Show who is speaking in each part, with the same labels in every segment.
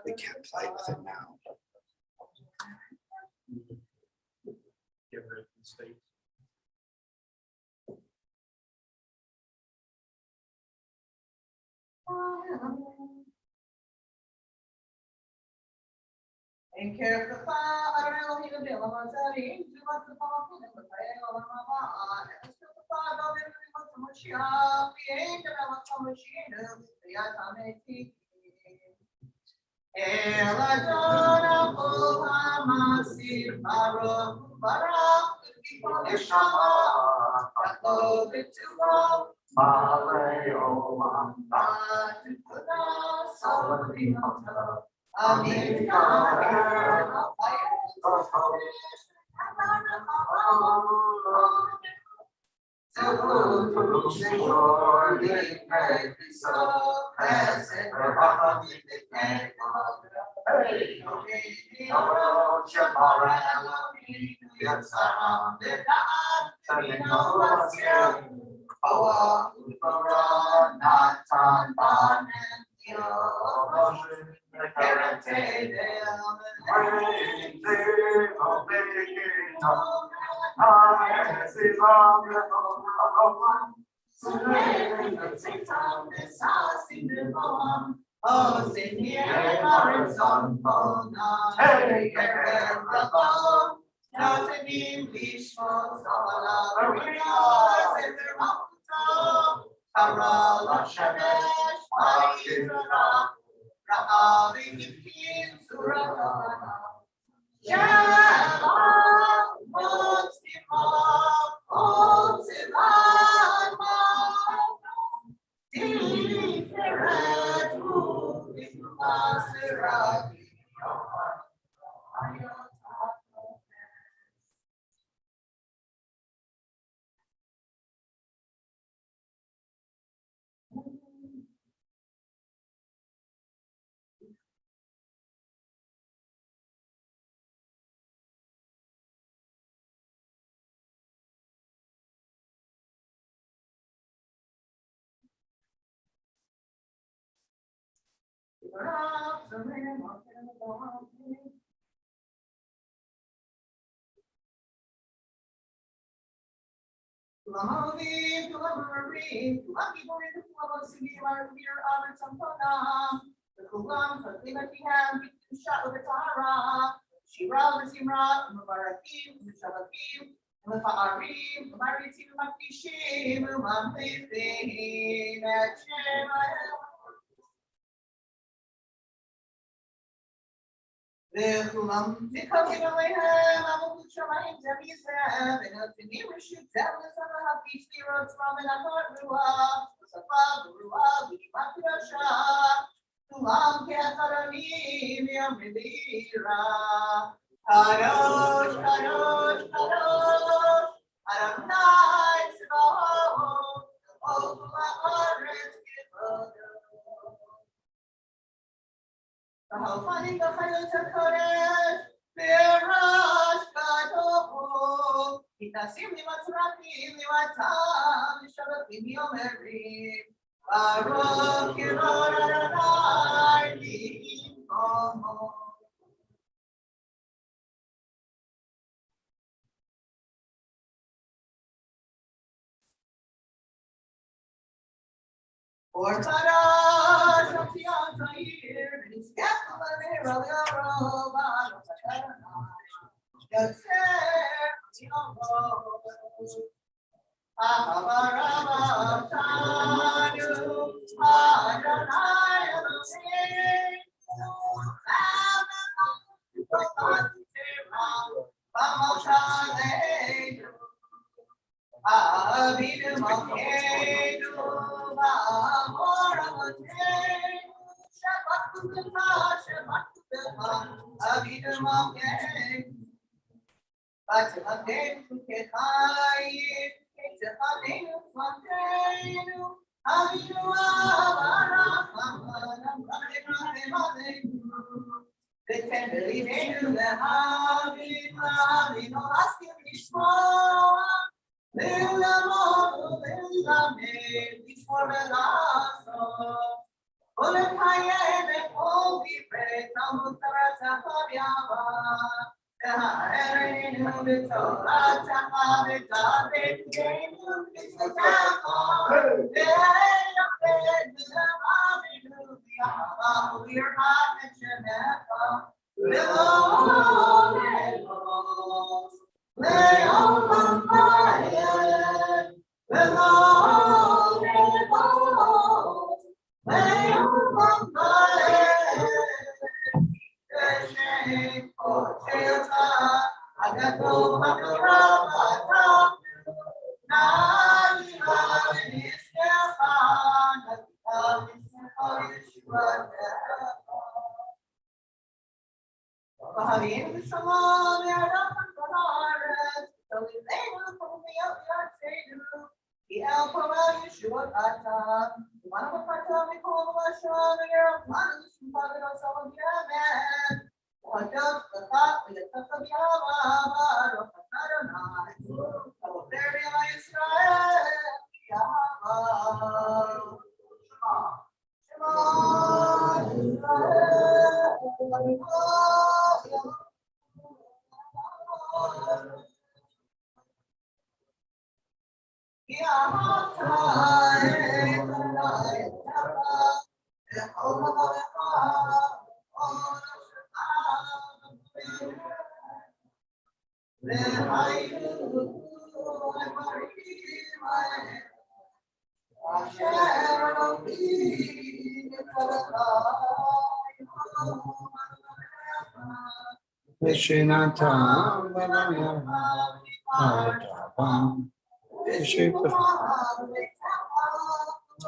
Speaker 1: We can't play with it now.
Speaker 2: Get rid of the state.
Speaker 3: En kerffa arrel hela delen man säger inte vad det var för det var vad man var. Det skulle ta då det var som att köra. Vi är inte vad som att köra. Jag tar mig till. Ela dona poha masir baro bara ki shama. Ako betuwa maleo mamba tukuna salvi hota. Amin. Oh, sing here, horizon, hey, not an English for Sala, Kabbalat Shabbat, Rahari Kin Surah, Shalom, Kadosh, Kadosh, Kadosh, Adonai Tzvaot, Kol haaretz kivado. V'halchani b'chayot hakodesh, v'yerash kadosh, v'tasim limatzratim limatam, v'shavatim yomerim, Baruch Yevod Adonai V'yimkomo. Or Tara, Shatia, Tair, Scapula, Roba, Yes,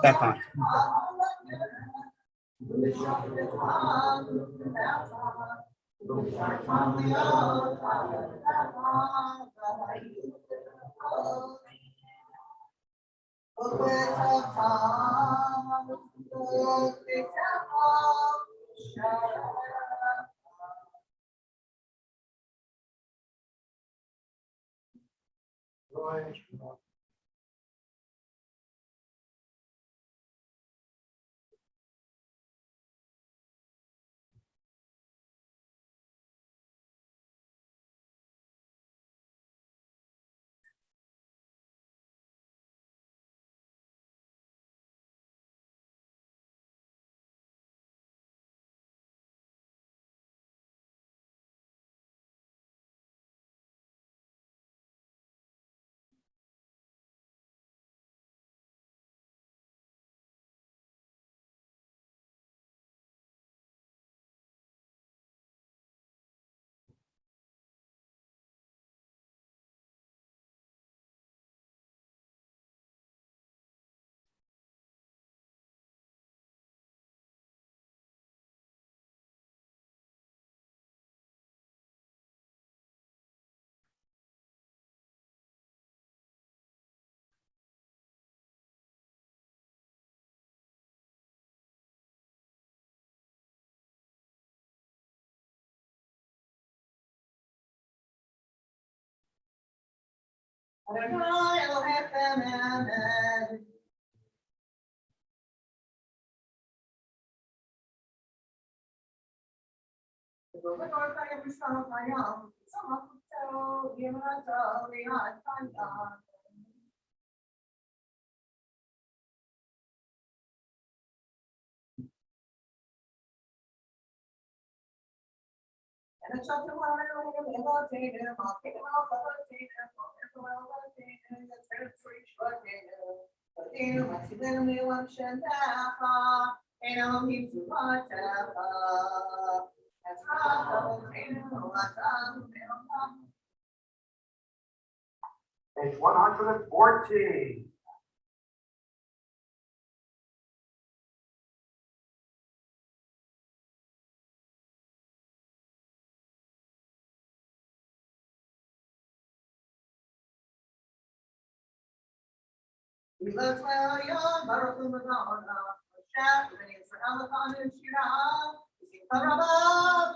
Speaker 1: Back on.
Speaker 3: And the chapter one,
Speaker 4: Page 114.
Speaker 3: We love Young, Baruch Madonna, Shat, and for Alakon and Shira, Karabab,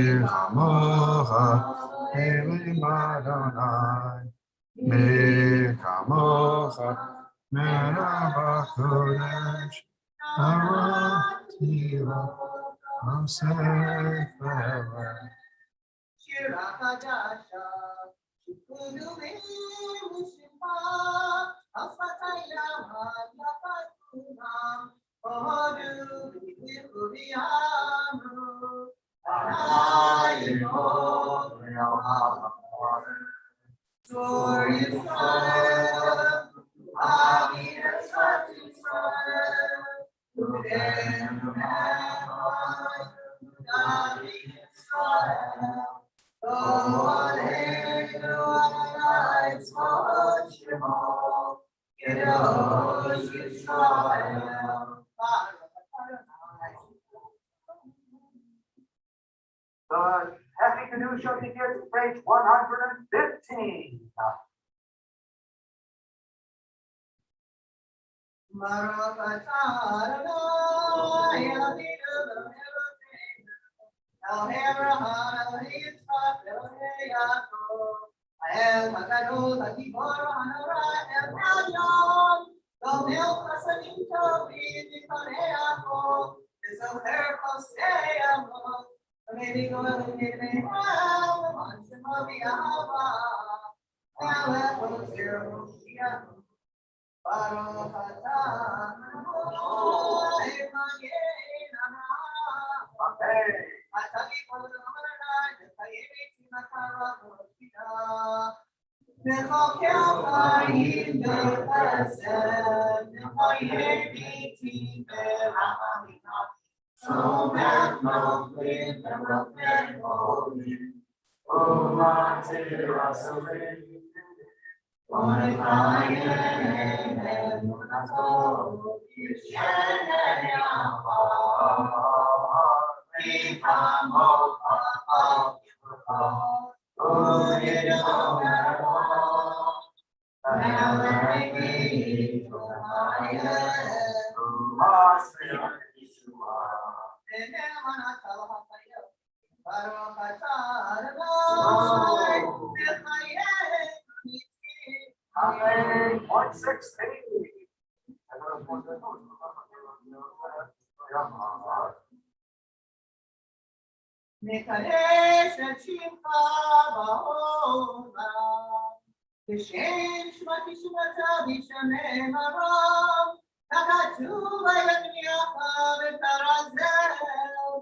Speaker 5: Mikamocha Elim Adonai Mikamocha Merab HaKodesh Aratira Sefer
Speaker 3: Shira Hadasha, Shikudu Mushimpa, Asataya, Yapatunam, Odu, Vivianu, For Israel, Ami Esat Israel, Udem Ami Israel, Aleinu Adonai Tzvot Shemo, Kedosh Yisrael, Baruch Adonai.
Speaker 4: The Happy Kedusha begins page 115.
Speaker 3: Baruch atah Adonai Eloheinu Elohei Avraham, Elohei Yitzchak, Elohei Yaakov, Ha'el HaGadol, HaGibor, HaNorah, El Elyon, Gomel Chasadim Tovim, Yichonei Yaakov, V'zocher Chosei Amot, V'medi Goel V'nei Ha'el, V'man Shemo V'yahava, Melech Ozer Moshiach. Baruch atah Adonai Eloheinu
Speaker 4: Okay.
Speaker 3: Atali Adonai V'chayei Tzimachara V'Roshina V'chokel Chayim V'chesed V'chayei B'tim V'rachamim Shomer Mochlim V'rocher Olim U'matir Asurim
Speaker 4: Amen. 116.
Speaker 3: Mekadesh et Shimcha ba'olam, V'shem Shmati Shmata V'shamei Maram, Takatu v'yamniacha v'tarazel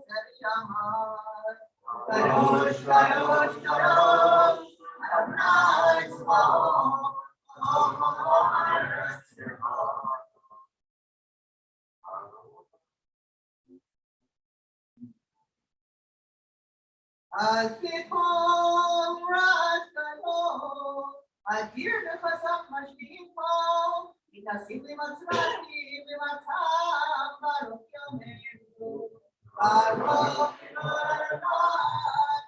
Speaker 3: tzadiyamar. Kadosh, Kadosh, Kadosh, Adonai Tzvaot, As before, Ras Gadol, Adir Nefasach Mashkim Pol, Itasim Limatzvahim Limatzam, Baruch Yomeinu, Baruch Adonai.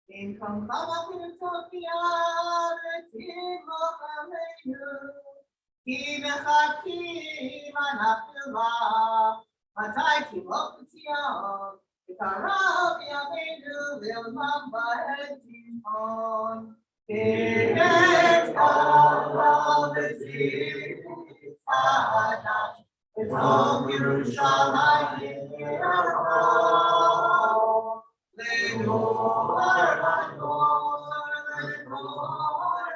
Speaker 3: In Kabbalat Shabbat, Ki mechakim anafila, Matai Kilot Tzion, Ikarav Yameinu Lilmam Ba'etimon, Kiret Kalav Etzim Adash, Etom Yerushalayim Yirachol, Lenor, Lenor, Lenor,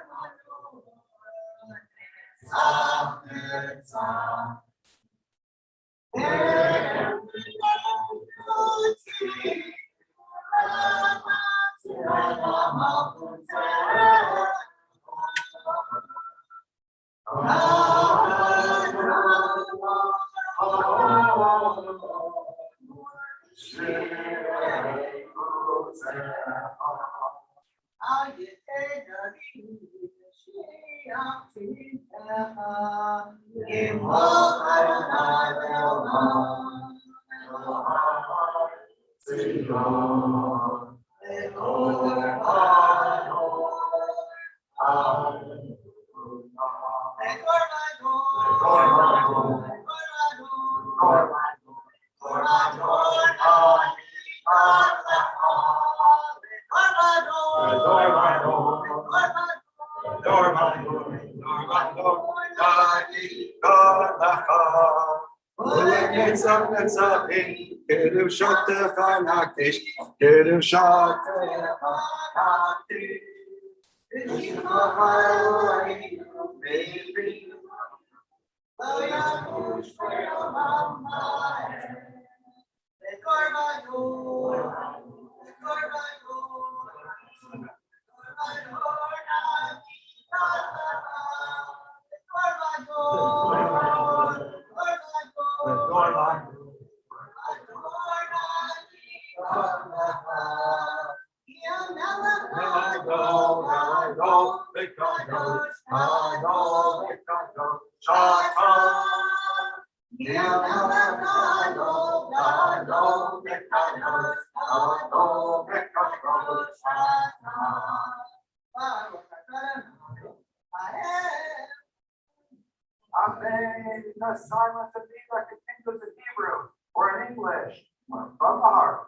Speaker 4: Amen. The silence of these are continuous in Hebrew or in English or from the heart.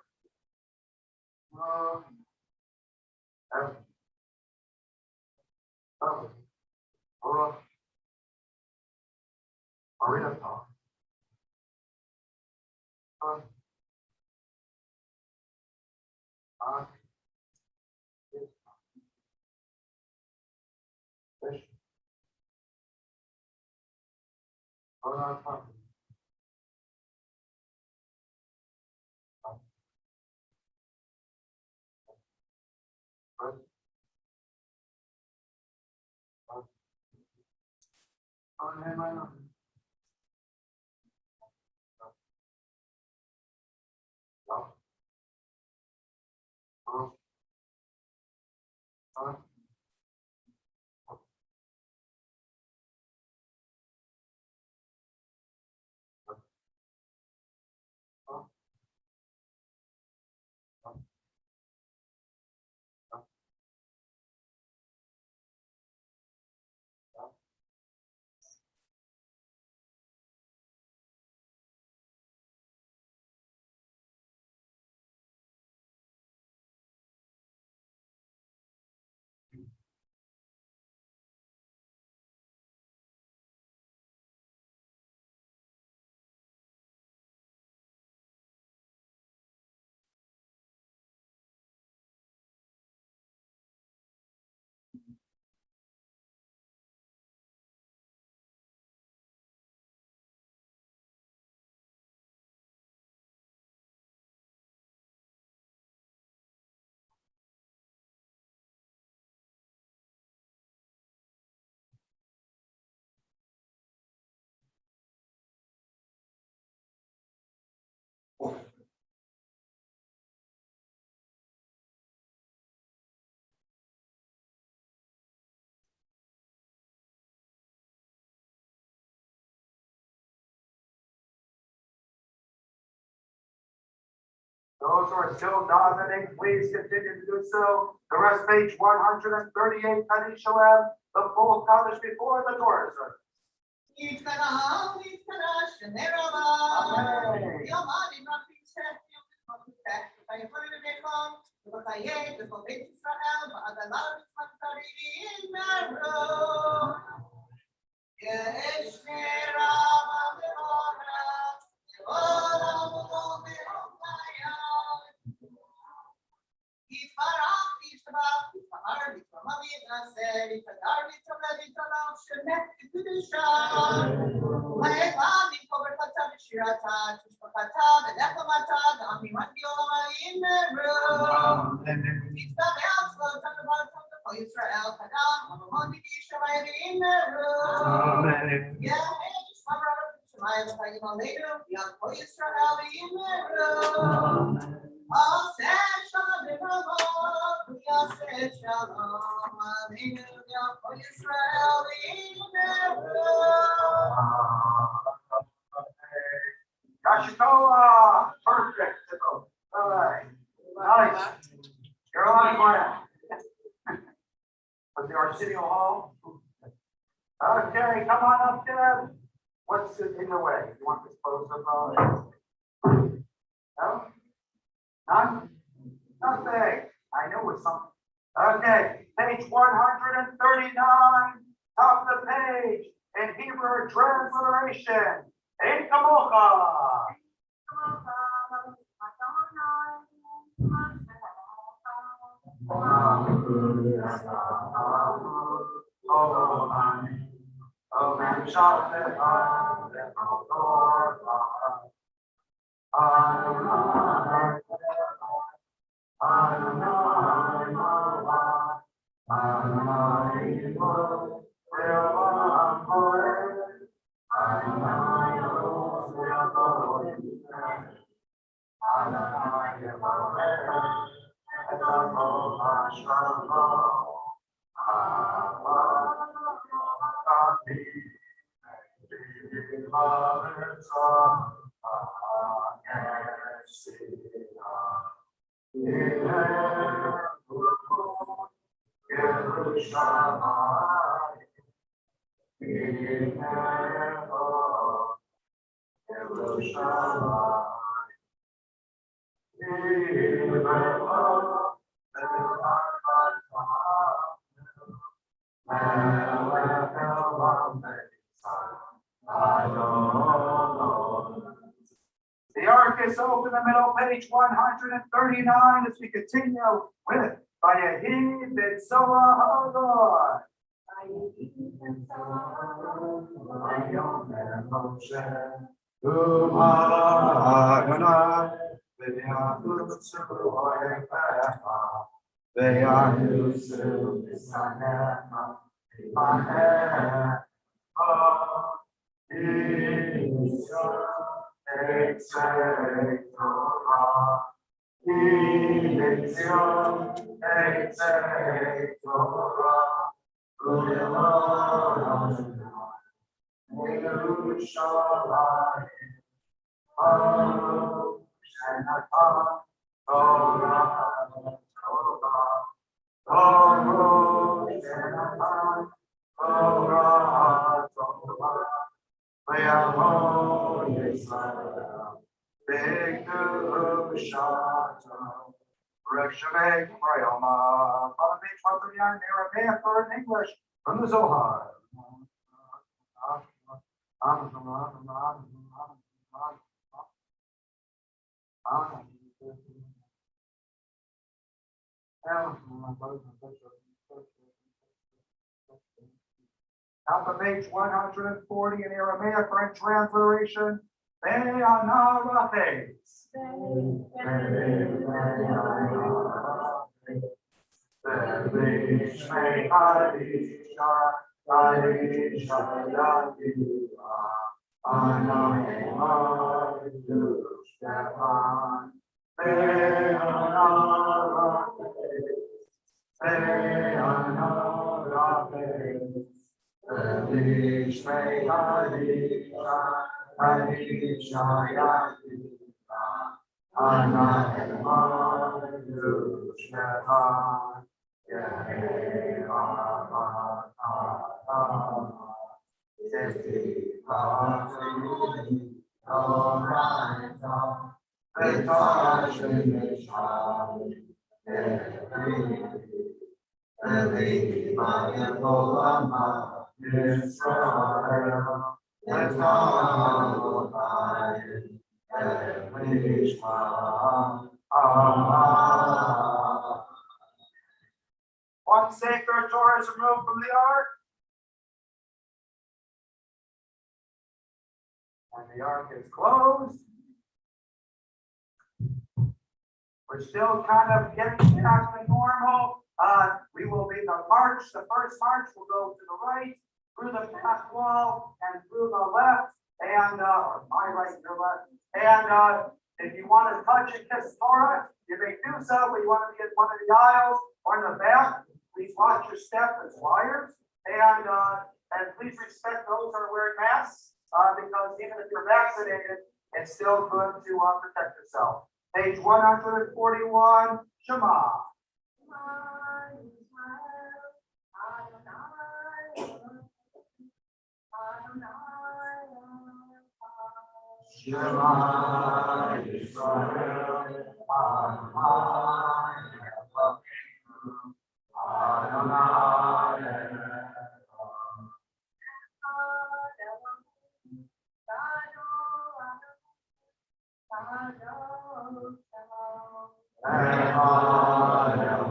Speaker 4: Those who are still dominating, please continue to do so. The rest, page 138, Kadi Shalem, the full Kaddish before the Torah service. Yashikoa, perfect. All right, nice. You're on ground. But the Arsenio Hall. Okay, come on up, Deb. What's in the way? You want this pose of no? None? Nothing. I knew it was something. Okay, page 139, top of the page, in Hebrew transliteration. Ein kamocha. The ark is open in the middle, page 139, as we continue with Vayehi B'Tzoa Ha'adon. Aramaic or in English from the Zohar. Top of page 140 in Aramaic or in transliteration. One sacred Torah is removed from the ark. And the ark is closed. We're still kind of getting back to normal. We will be the march. The first march will go to the right, through the back wall, and through the left, and or my right, your left. And if you want to touch and kiss Torah, you may do so. But you want to be in one of the aisles or in the back, please watch your step as liars, and please respect those who are wearing masks, because even if you're vaccinated, it's still good to protect yourself. Page 141, Shema.
Speaker 5: Shema Yisrael, Adonai Eloheinu, Adonai Echad Eloheinu, Adonai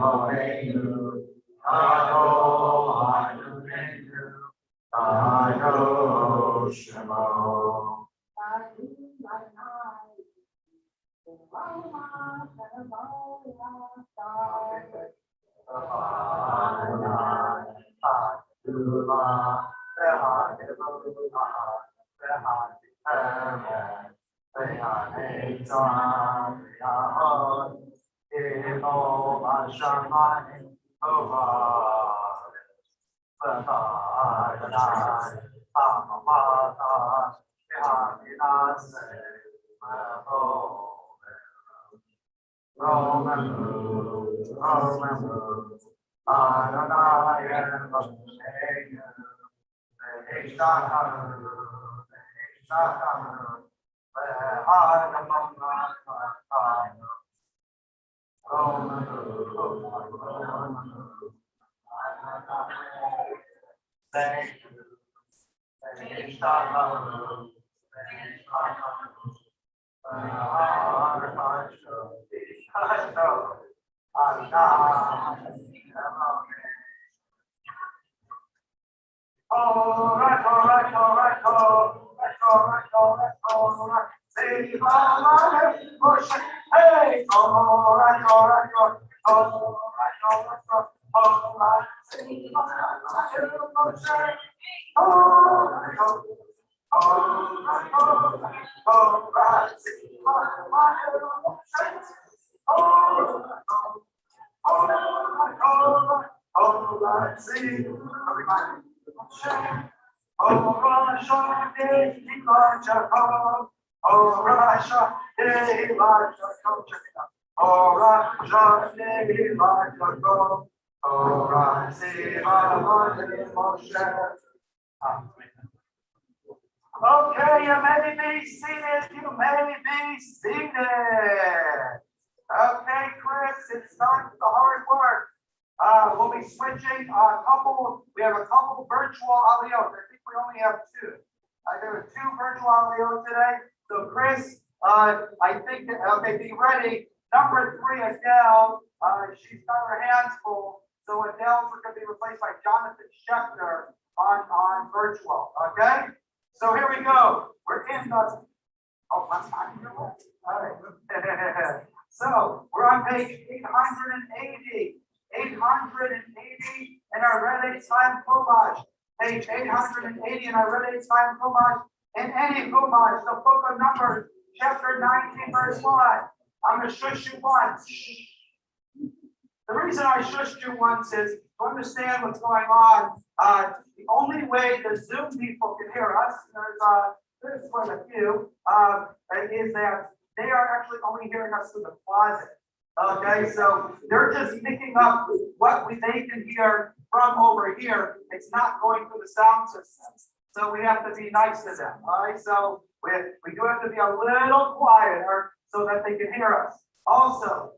Speaker 5: Eloheinu, Adonai Shema.
Speaker 4: Okay, you may be seated. You may be seated. Okay, Chris, it's time for the hard work. We'll be switching a couple. We have a couple virtual audios. I think we only have two. There are two virtual audios today. So, Chris, I think that, okay, be ready. Number 3, Adele. She's got her hands full. So Adele's going to be replaced by Jonathan Schechter on virtual. Okay. So here we go. We're in the. Oh, I'm not here. All right. So we're on page 880. 880 in our Red Time Chumash. Page 880 in our Red Time Chumash. In any Chumash, the book of Numbers, chapter 19, verse 1. I'm going to shush you once. The reason I shushed you once is to understand what's going on. The only way the Zoom people can hear us, there's quite a few, is that they are actually only hearing us through the closet. Okay, so they're just picking up what they can hear from over here. It's not going through the sound system. So we have to be nice to them. All right, so we do have to be a little quieter so that they can hear us. Also,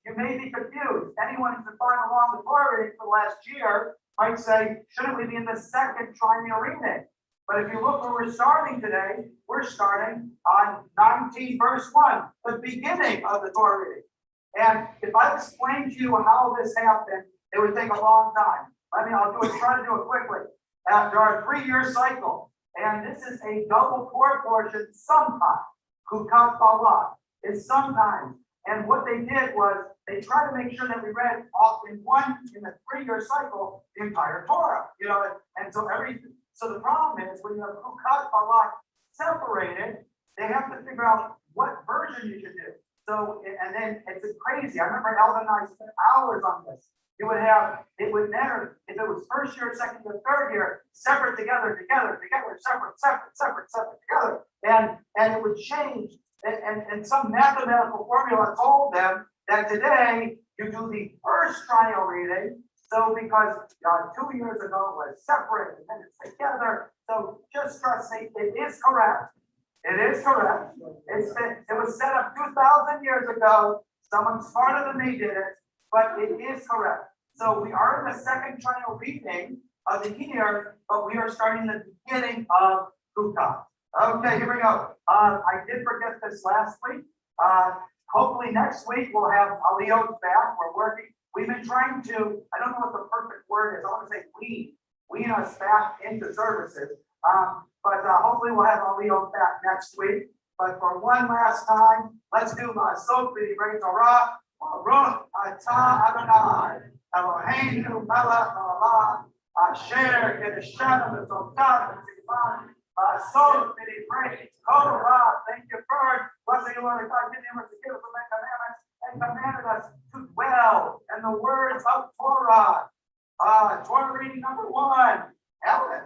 Speaker 4: you may be confused. Anyone who's been following along the Torah reading for the last year might say, shouldn't we be in the second triennial reading? But if you look where we're starting today, we're starting on 19 verse 1, the beginning of the Torah reading. And if I explain to you how this happened, it would take a long time. I'll try to do it quickly. After our 3-year cycle, And this is a double Torah portion sometimes. Kabbalat is sometimes. And what they did was they tried to make sure that we read off in a 3-year cycle, the entire Torah, and so the problem is when you have Kabbalat separated, they have to figure out what version you should do. So, and then it's crazy. I remember Alvin and I spent hours on this. It would matter if it was first year, second year, third year, separate together, separate together. And it would change. And some mathematical formula told them that today you do the first trial reading. So because 2 years ago it was separate and then it's together. So just trust me, it is correct. It is correct. It was set up 2,000 years ago. Someone smarter than me did it, but it is correct. So we are in the second trial reading of the year, but we are starting the beginning of Chukat. Okay, here we go. I did forget this last week. Hopefully next week we'll have Aliyot back. We're working. We've been trying to, I don't know what the perfect word is. I want to say wean us back into services. But hopefully we'll have Aliyot back next week. But for one last time, let's do Sophie, Bring Torah, Baruch Atah Adonai, Eloheinu Melech Haolam, Asher Kedeshenu V'Tzoltav V'Tzivanu, Sophie, Bring Torah. Thank you for blessing you, Lord God, giving us the gift of the commandments and commanded us to dwell in the words of Torah. Torah reading number 1, Ellen.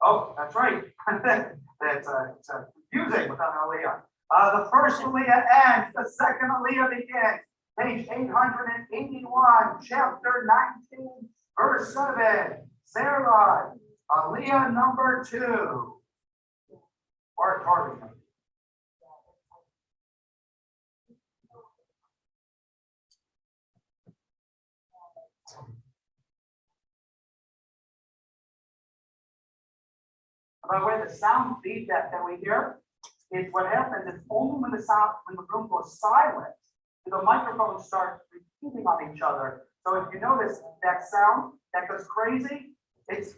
Speaker 4: Oh, that's right. It's confusing without Aliyah. The first Aliyah ends, the second Aliyah begins. Page 881, chapter 19, verse 7. Sarah, Aliyah number 2. Or Torah. By the way, the sound feedback that we hear is what happens is only when the room goes silent, the microphones start repeating on each other. So if you notice that sound that goes crazy, it's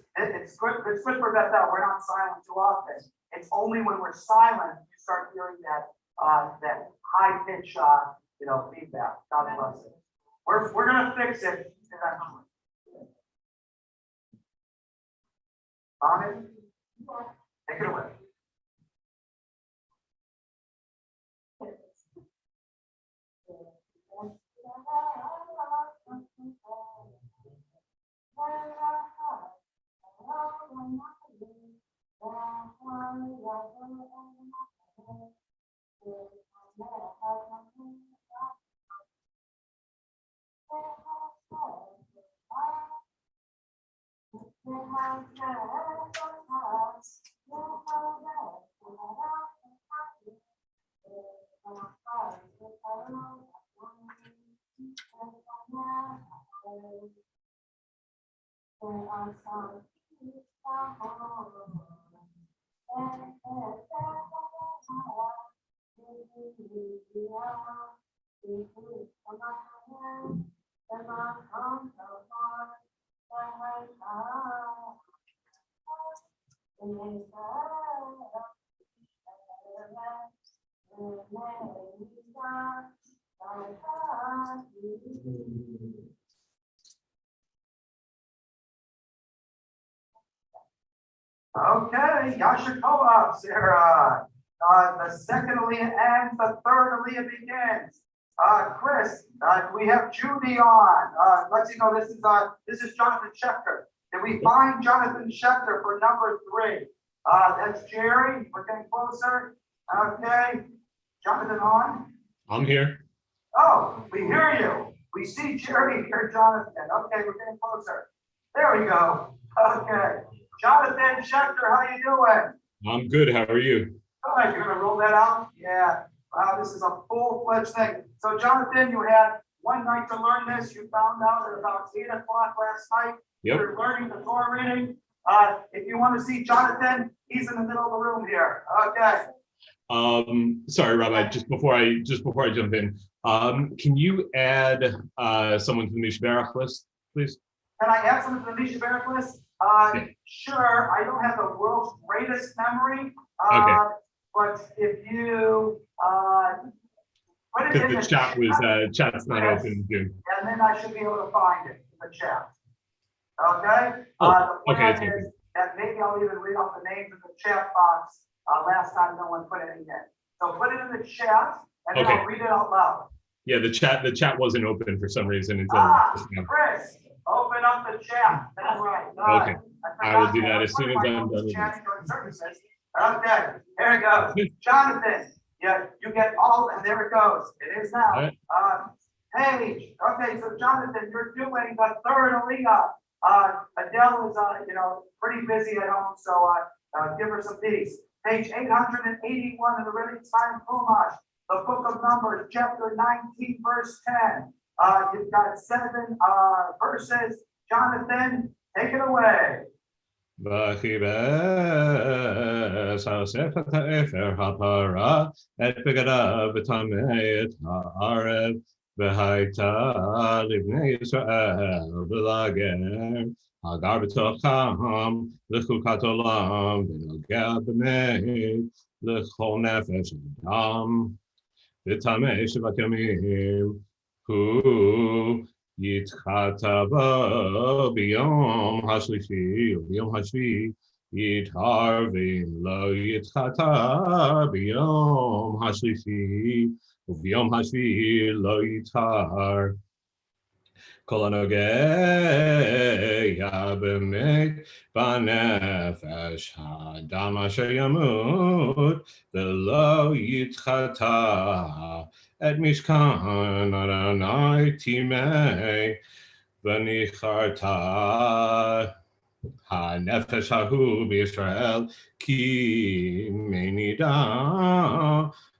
Speaker 4: good for Bethel. We're not silent too often. It's only when we're silent you start hearing that high pitch feedback. God bless it. We're gonna fix it eventually. Amen. Take it away. Okay, Yashikova, Sarah. The second Aliyah ends, the third Aliyah begins. Chris, we have Judy on. Let's see, no, this is Jonathan Schechter. Did we find Jonathan Schechter for number 3? That's Jerry. We're getting closer. Okay, Jonathan on.
Speaker 6: I'm here.
Speaker 4: Oh, we hear you. We see Jerry here, Jonathan. Okay, we're getting closer. There we go. Okay. Jonathan Schechter, how you doing?
Speaker 6: I'm good. How are you?
Speaker 4: Good. You're gonna roll that out? Yeah. Wow, this is a full-fledged thing. So Jonathan, you had one night to learn this. You found out at about 8 o'clock last night.
Speaker 6: Yep.
Speaker 4: You're learning the Torah reading. If you want to see Jonathan, he's in the middle of the room here. Okay.
Speaker 6: Sorry, Rabbi, just before I jump in, can you add someone to the Mishberach list, please?
Speaker 4: Can I add something to the Misha Barak list? Sure. I don't have the world's greatest memory.
Speaker 6: Okay.
Speaker 4: But if you put it
Speaker 6: Because
Speaker 4: in
Speaker 6: the chat was chat's not
Speaker 4: Yes.
Speaker 6: open, June.
Speaker 4: and then I should be able to find it in the chat. Okay?
Speaker 6: Oh,
Speaker 4: The
Speaker 6: okay,
Speaker 4: plan
Speaker 6: it's
Speaker 4: is that maybe I'll even read off the names in the chat box. Last time no one put any in. So put it in the chat and then
Speaker 6: Okay.
Speaker 4: I'll read it out loud.
Speaker 6: Yeah, the chat wasn't open for some reason until just now.
Speaker 4: Chris, open up the chat. That's right.
Speaker 6: Okay. I will
Speaker 4: forgot
Speaker 6: do
Speaker 4: that.
Speaker 6: that as soon as
Speaker 4: One of my
Speaker 6: I'm
Speaker 4: folks
Speaker 6: done with
Speaker 4: chatting during services. Okay, here it goes. Jonathan, yeah, you get all, and there it goes. It is now.
Speaker 6: Alright.
Speaker 4: Paige, okay, so Jonathan, you're doing the third Aliyah. Adele is, pretty busy at home, so give her some peace. Page 881 in the Ready Time Chumash, the book of Numbers, chapter 19, verse 10. You've got 7 verses. Jonathan, take it away.
Speaker 6: וכיבס אסף את האפר הפרה, את בגדיו וטמא את הערב, והייתה לבני ישראל ולגר, הגר בתוכם לחוקת עולם, ונוגע במת לכל נפש אדם, וטמא 7 ימים, הוא יתחטא בו ביום השלישי, וביום השביעי יטהר, ואם לא יתחטא ביום השלישי, וביום השביעי לא יטהר. כל הנוגע במת בנפש האדם אשר ימות, ולא יתחטא, את משכן אדוני טימא, וניחרת הנפש ההוא בישראל, כי מנידה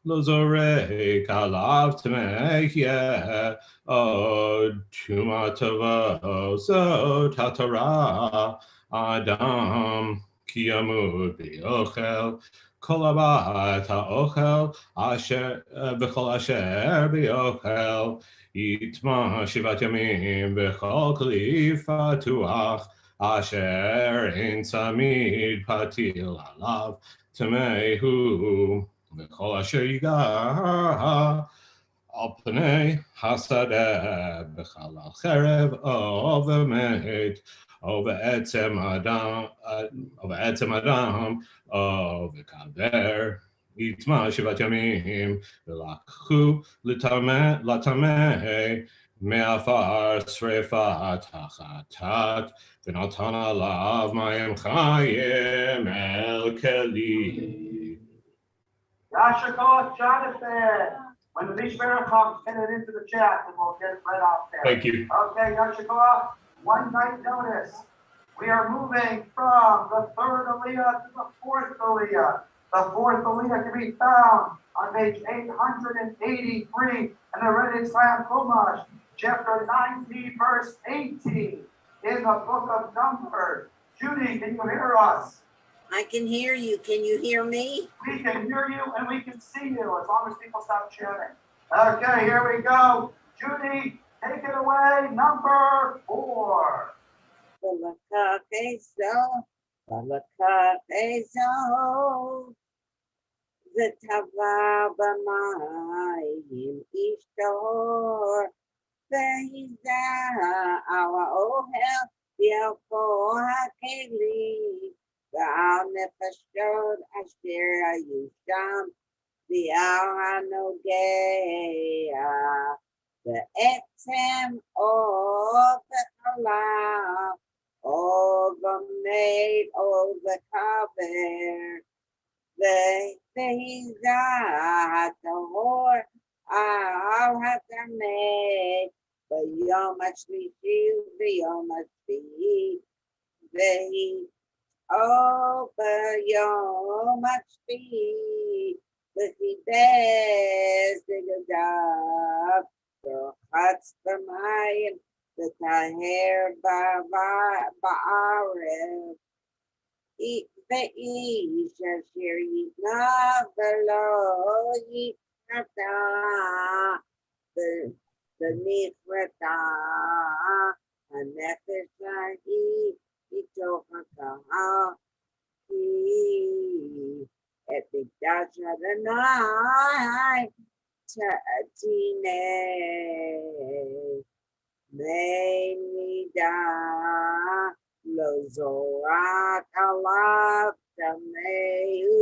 Speaker 6: לא זורק עליו טמא יהיה, עוד טומאה טובה, זאת התורה, אדם כי ימות באוכל, כל הבת האוכל וכל אשר באוכל, יטמא 7 ימים בכל כלי פתוח, אשר אין צמיד פתיל עליו, טמא הוא, וכל אשר ייגע על פני השדה בחלל חרב או במת, או בעצם אדם, או בקבר, יטמא 7 ימים, ולקחו לטמא מעפר שרפת החטאת, ונתן עליו מים חיים אל כלי.
Speaker 4: Yashikov, Jonathan. When the Mishmerah comes, send it into the chat and we'll get it right out there.
Speaker 6: Thank you.
Speaker 4: Okay, Yashikov, one night notice. We are moving from the third Aliyah to the fourth Aliyah. The fourth Aliyah can be found on page 883 in the Reddit Slam Chumash, chapter 19, verse 18 in the book of Numbers. Judy, can you hear us?
Speaker 7: I can hear you. Can you hear me?
Speaker 4: We can hear you and we can see you as long as people stop chatting. Okay, here we go. Judy, take it away. Number 4.
Speaker 7: Okay, so Balaka Ezo, the Tavaba Mayim Ishtor, Behiza, our Ohel, the Alkoha Keli, the Al Nefashod Asher Yusham, the Al-Hanogea, the Etzem of the Halal, of the maid of the Kaber, the Hizah, the Hor, Al-Hatameh, the Yom HaShlishi, the Yom HaShlishi, the Yom HaShlishi, the Gadab, the Chatz B'mayim, the Taher Ba'arev, the Ish Asher Yitna V'lo Yitrata, the Nifrata, HaNefesh Lahi, Itochaka, at the Dash Adonai, Tine, Menida, Lozorak Alav, Tameu,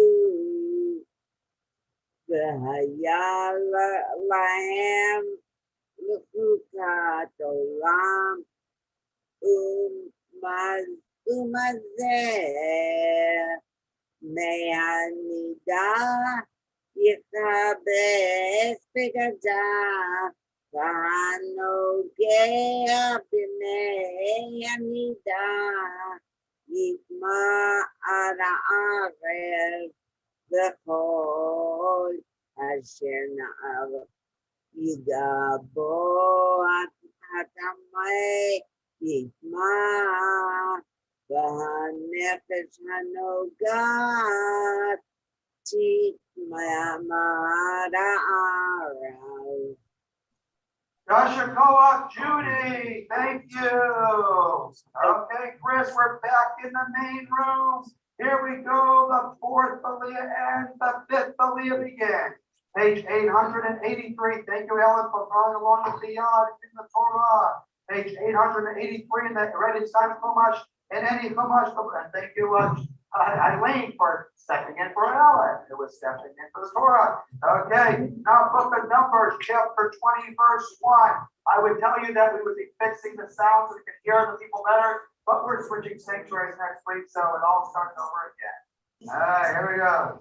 Speaker 7: the Hayal Lahem, Lukuka, Tolam, Umazeh, Me'anida, Yichabes Begada, Vanogea B'nei Anida, Yitma Ara'arev, V'chol Asher Na'av, Yigabo Atamei, Yitma, V'hanefesh hanogat, Tikmayamara.
Speaker 4: Yashakoa, Judy, thank you. Okay, Chris, we're back in the main room. Here we go, the fourth Aliyah and the fifth Aliyah begin. Page 883. Thank you, Ellen, for following along with the yard in the Torah. Page 883 in the Ready Sign Chumash and any Chumash. And thank you, Eileen, for stepping in for Ellen, who was stepping in for the Torah. Okay, now Book of Numbers, chapter 20, verse 1. I would tell you that we would be fixing the sound so we could hear the people better, but we're switching sanctuaries next week, so it all starts over again. All right, here we go.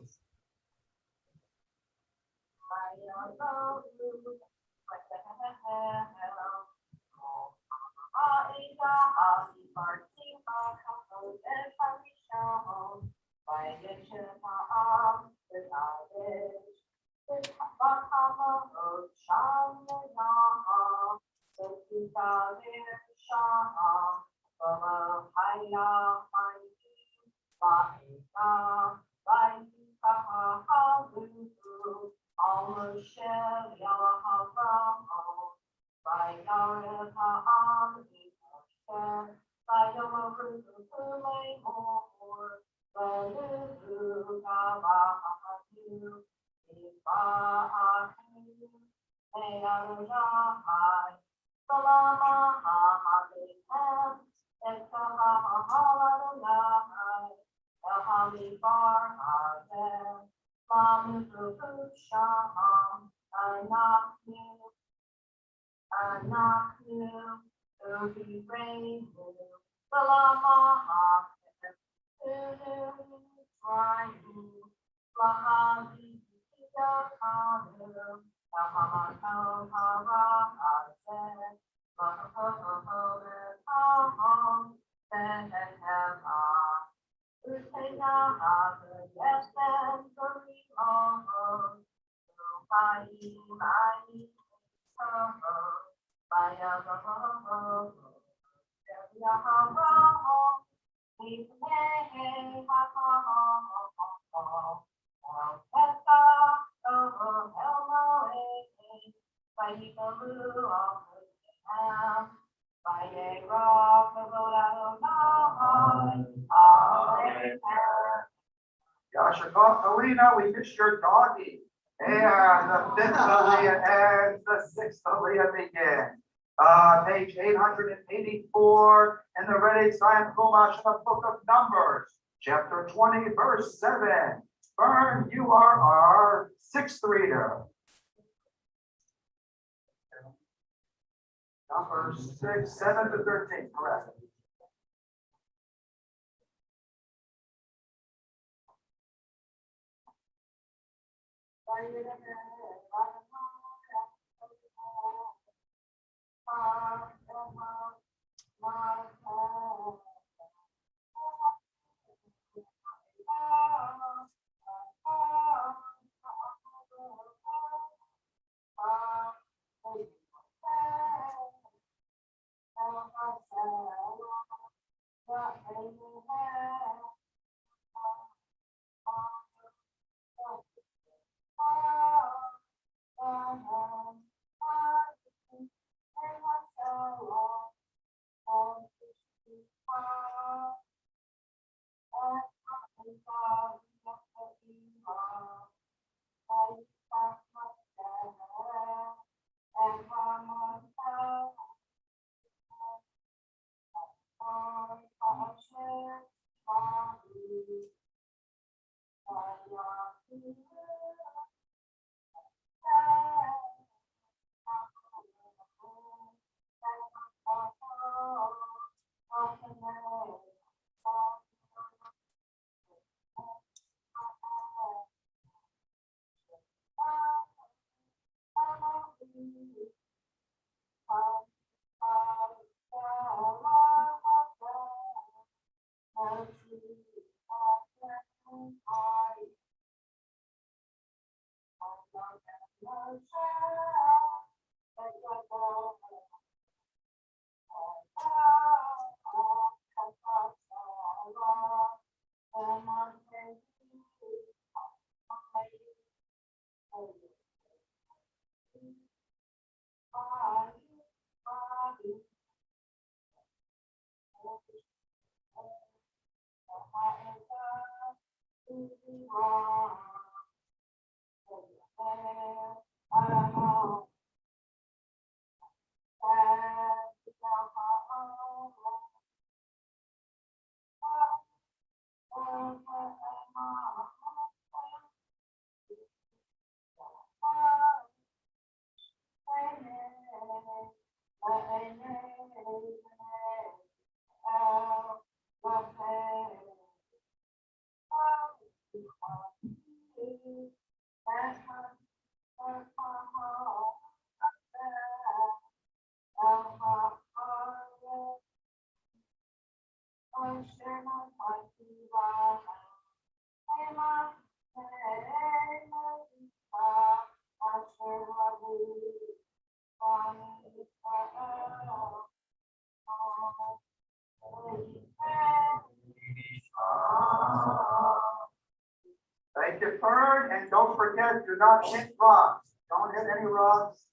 Speaker 4: Yashikov Kalina, we missed your doggy. And the fifth Aliyah ends, the sixth Aliyah begins. Page 884 in the Ready Sign Chumash, the book of Numbers, chapter 20, verse 7. Vern, you are our sixth reader. Numbers 6, 7 to 13, correct. Thank you, Fern, and don't forget, do not hit rocks. Don't hit any rocks.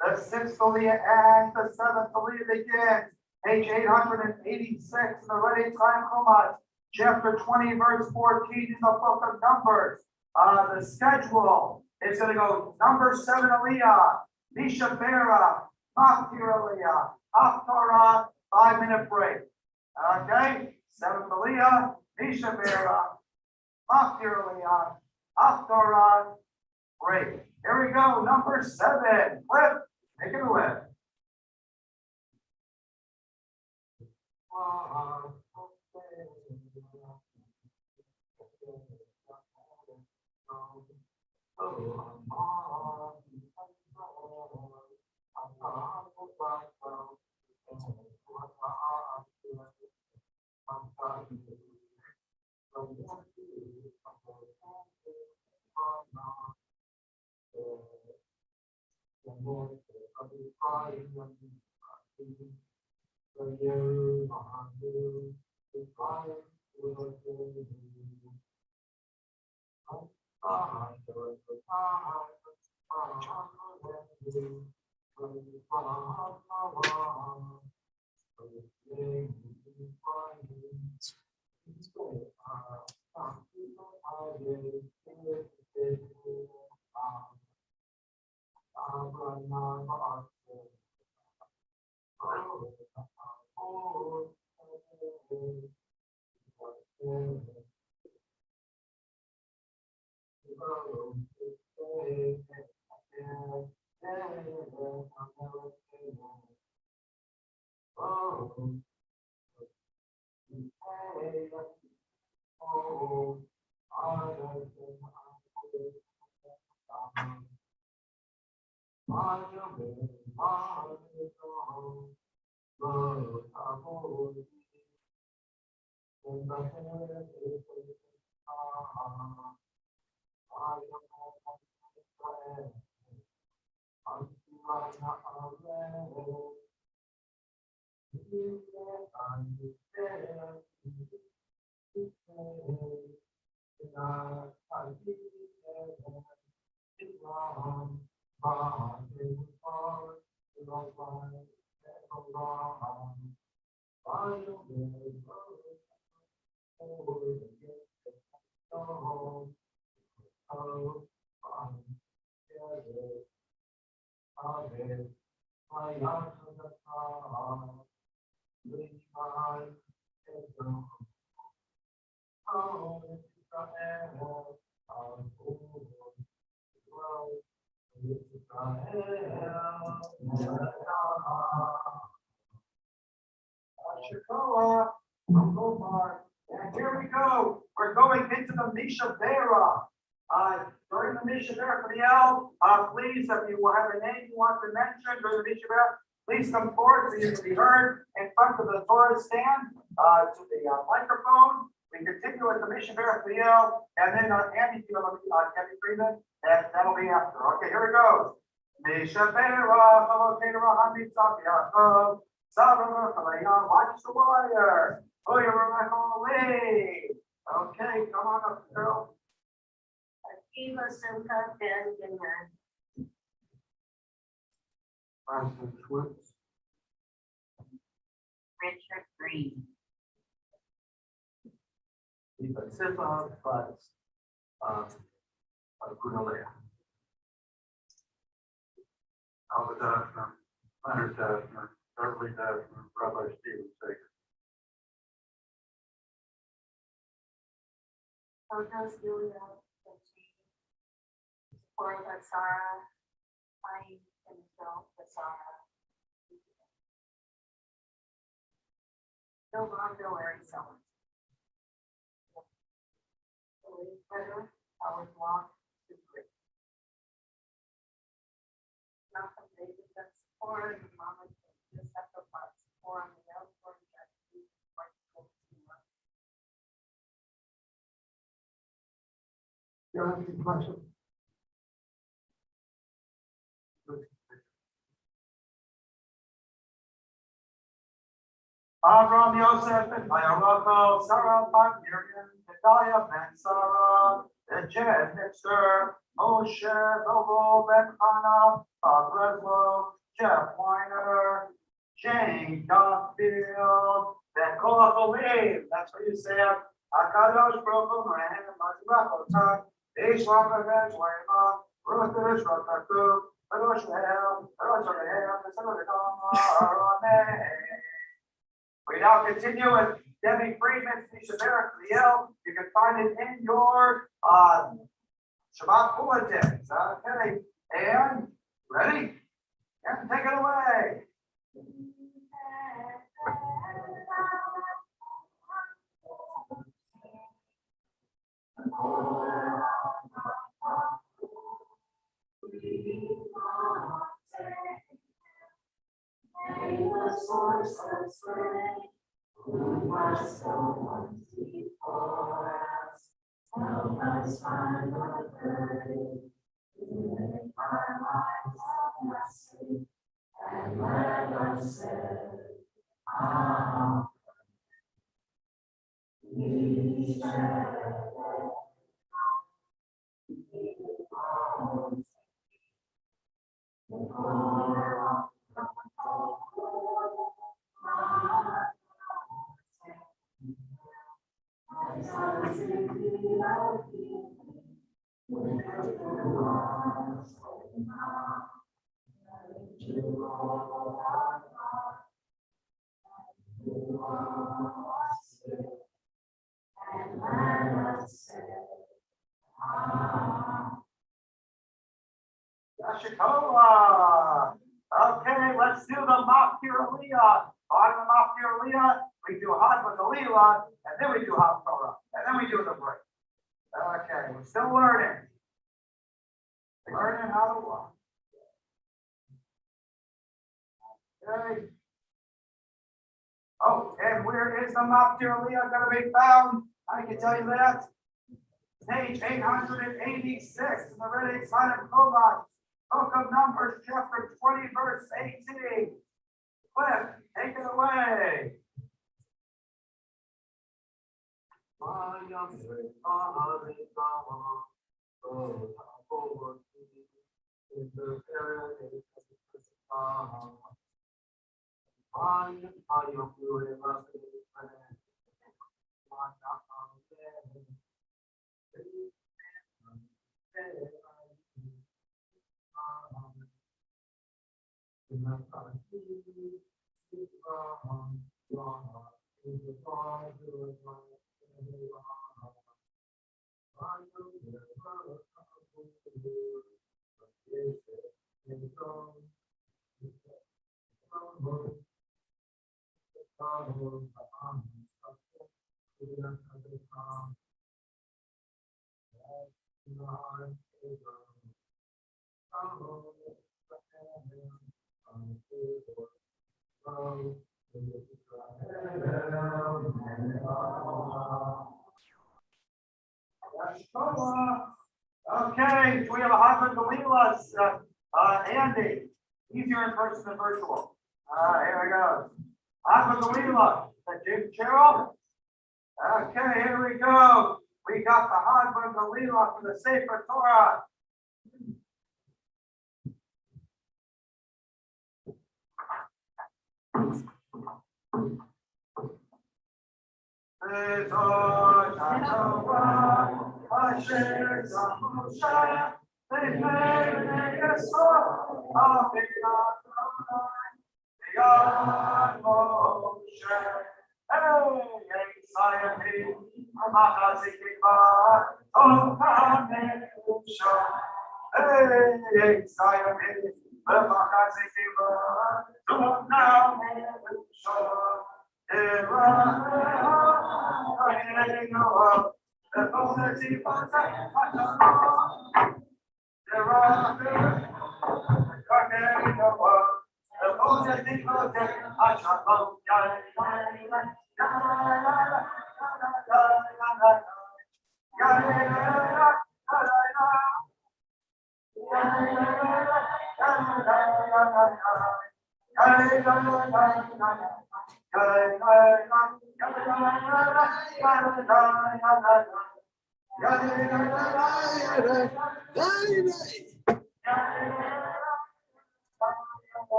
Speaker 4: The sixth Aliyah and the seventh Aliyah begins. Page 886 in the Ready Time Chumash, chapter 20, verse 14 in the book of Numbers. The schedule is going to go number 7 Aliyah, Mishabera, Machtir Aliyah, Haftarah, 5-minute break. Okay, 7th Aliyah, Mishabera, Machtir Aliyah, Haftarah, break. Here we go, number 7. Cliff, take it away. And here we go. We're going into the Misha Bera. During the Misha Bera for the L, please, if you will have a name you want to mention during the Misha Bera, please come forward so you can be heard in front of the Torah stand to the microphone. We continue with the Misha Bera for the L, and then Andy, Kevin Freeman, and that'll be after. Okay, here it goes. Misha Bera, watch the wire. Oh, you're my holy. Okay, come on up, girl.
Speaker 3: Richard Green.
Speaker 4: Albert Daphner, Leonard Daphner, Beverly Daphner, Rabbi Stephen Sager.
Speaker 3: Photos, Julia, Cora Sarah, Honey, and Phil Sarah. No longer wearing someone. Better, Howard Block, Super. Malcolm David, that's four, and Mama, just have the parts, four on the outboard,
Speaker 4: You have any questions? Avram Yosef and Mayarachel, Sarah Bat Miriam, Gedaliah Ben Sarah, Ejed Mixer, Moshe Bobo Ben Hannah, Bob Breslow, Jeff Weiner, Jane Duffield, Ben Kolacholiv, that's what you said. Akadosh Baruch Hu Mehem Mazrach Otan, Ishlam Bevesh Weima, Ruth Rishrotaku, Kadosh Mehem, Kadosh Mehem, the son of the Amen. We now continue with Debbie Friedman's Mishabera Kriel. You can find it in your Shabbat bulletins. Okay, and ready? And take it away.
Speaker 8: The source of strength, who was so once before us, help us find the courage to make our lives a blessing, and let us say, Amen. And let us say, Amen.
Speaker 4: Ashikola. Okay, let's do the Mafkiraliya. On the Mafkiraliya, we do Hot with the Lila, and then we do Hot Torah, and then we do the break. Okay, we're still learning. Learning how to walk. Okay. Oh, and where is the Mafkiraliya going to be found? I can tell you that. Page 886 in the Red Sign of Kabbalat, Book of Numbers, chapter 20, verse 18. Cliff, take it away. Okay, do we have a husband to lead us? Andy, easier in person than virtual. Here we go. Husband to lead us. Jim Cheryl. Okay, here we go. We got the husband to lead us for the Sefer Torah.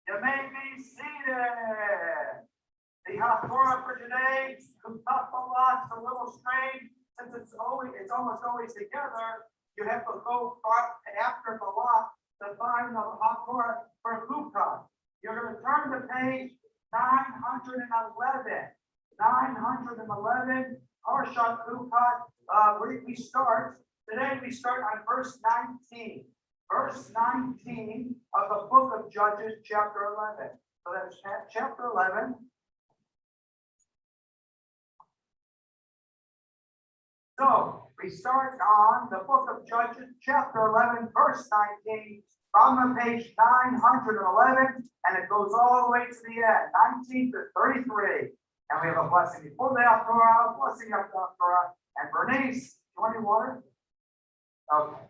Speaker 4: You may be seated. The Haftorah for today, Kabbalat, a little strange since it's almost always together. You have to go after Balak to find the Haftorah for Luka. You're going to turn to page 911. 911, Parshat Luka. We start on verse 19. Verse 19 of the book of Judges, chapter 11. So that's chapter 11. So we start on the book of Judges, chapter 11, verse 19, from the page 911, and it goes all the way to the end, 19 to 33. And we have a blessing before the Haftorah, a blessing after the Haftorah. And Bernice, you want any water? Okay.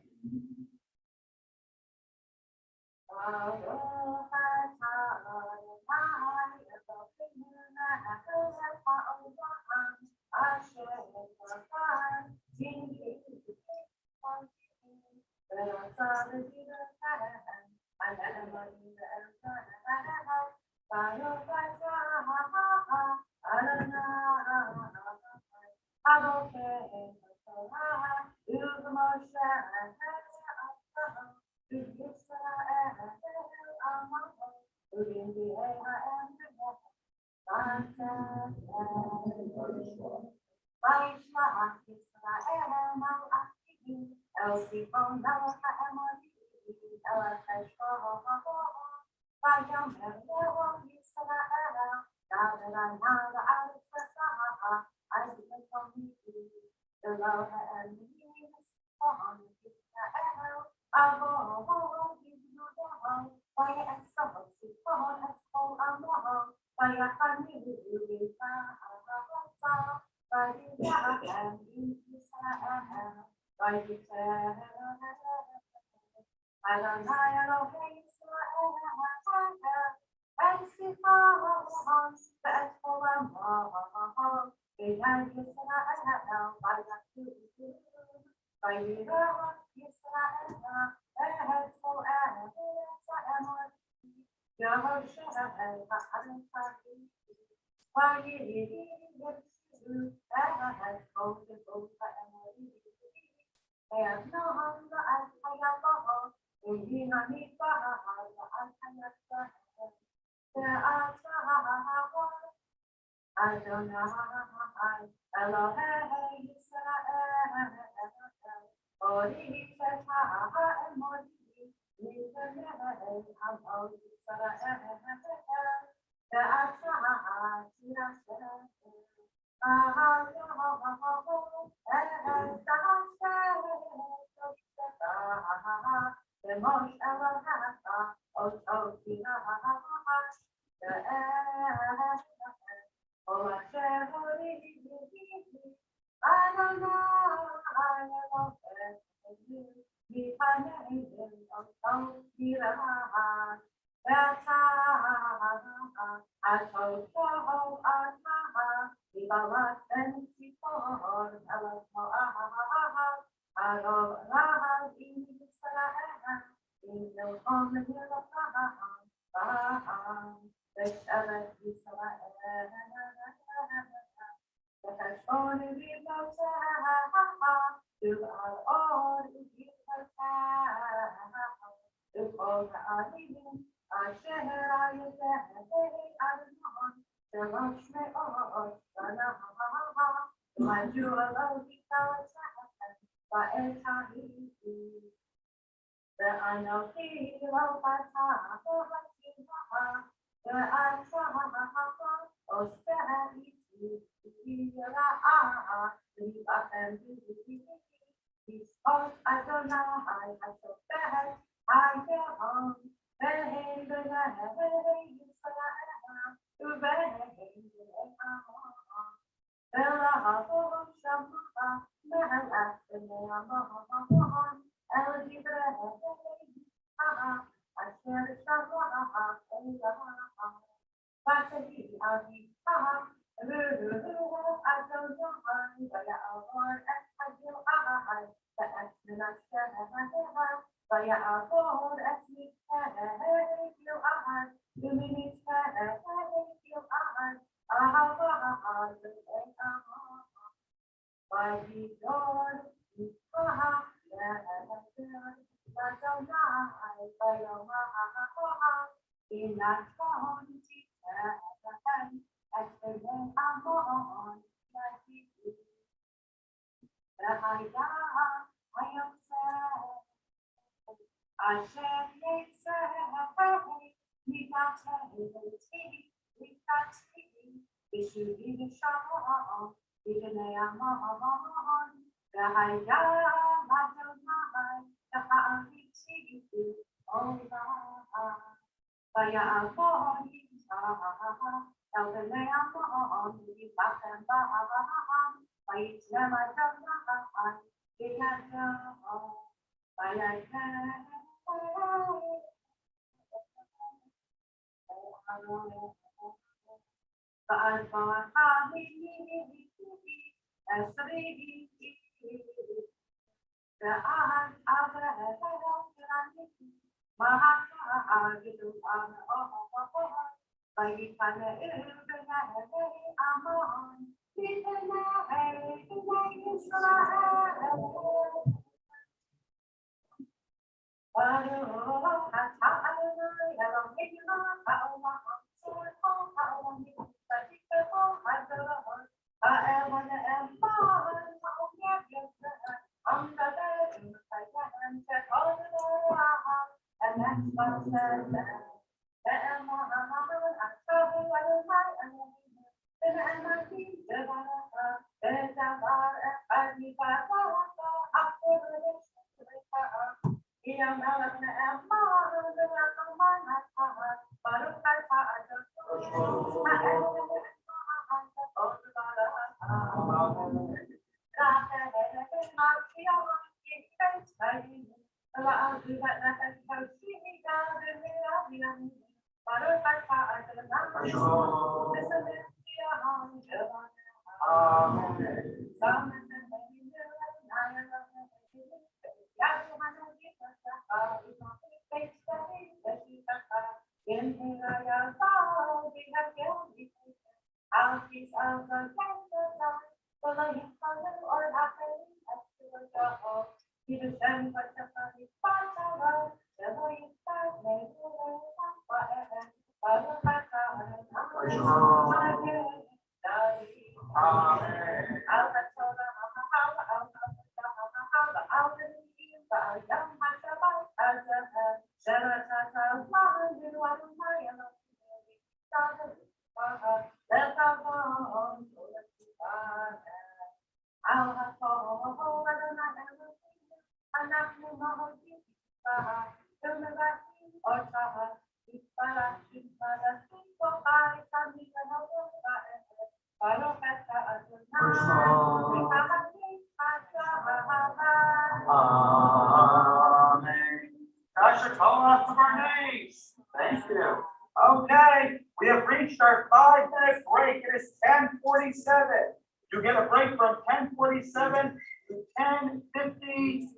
Speaker 4: That should call us of our names. Thank you. Okay, we have reached our 5-minute break. It is 10:47. You get a break from 10:47 to 10:52.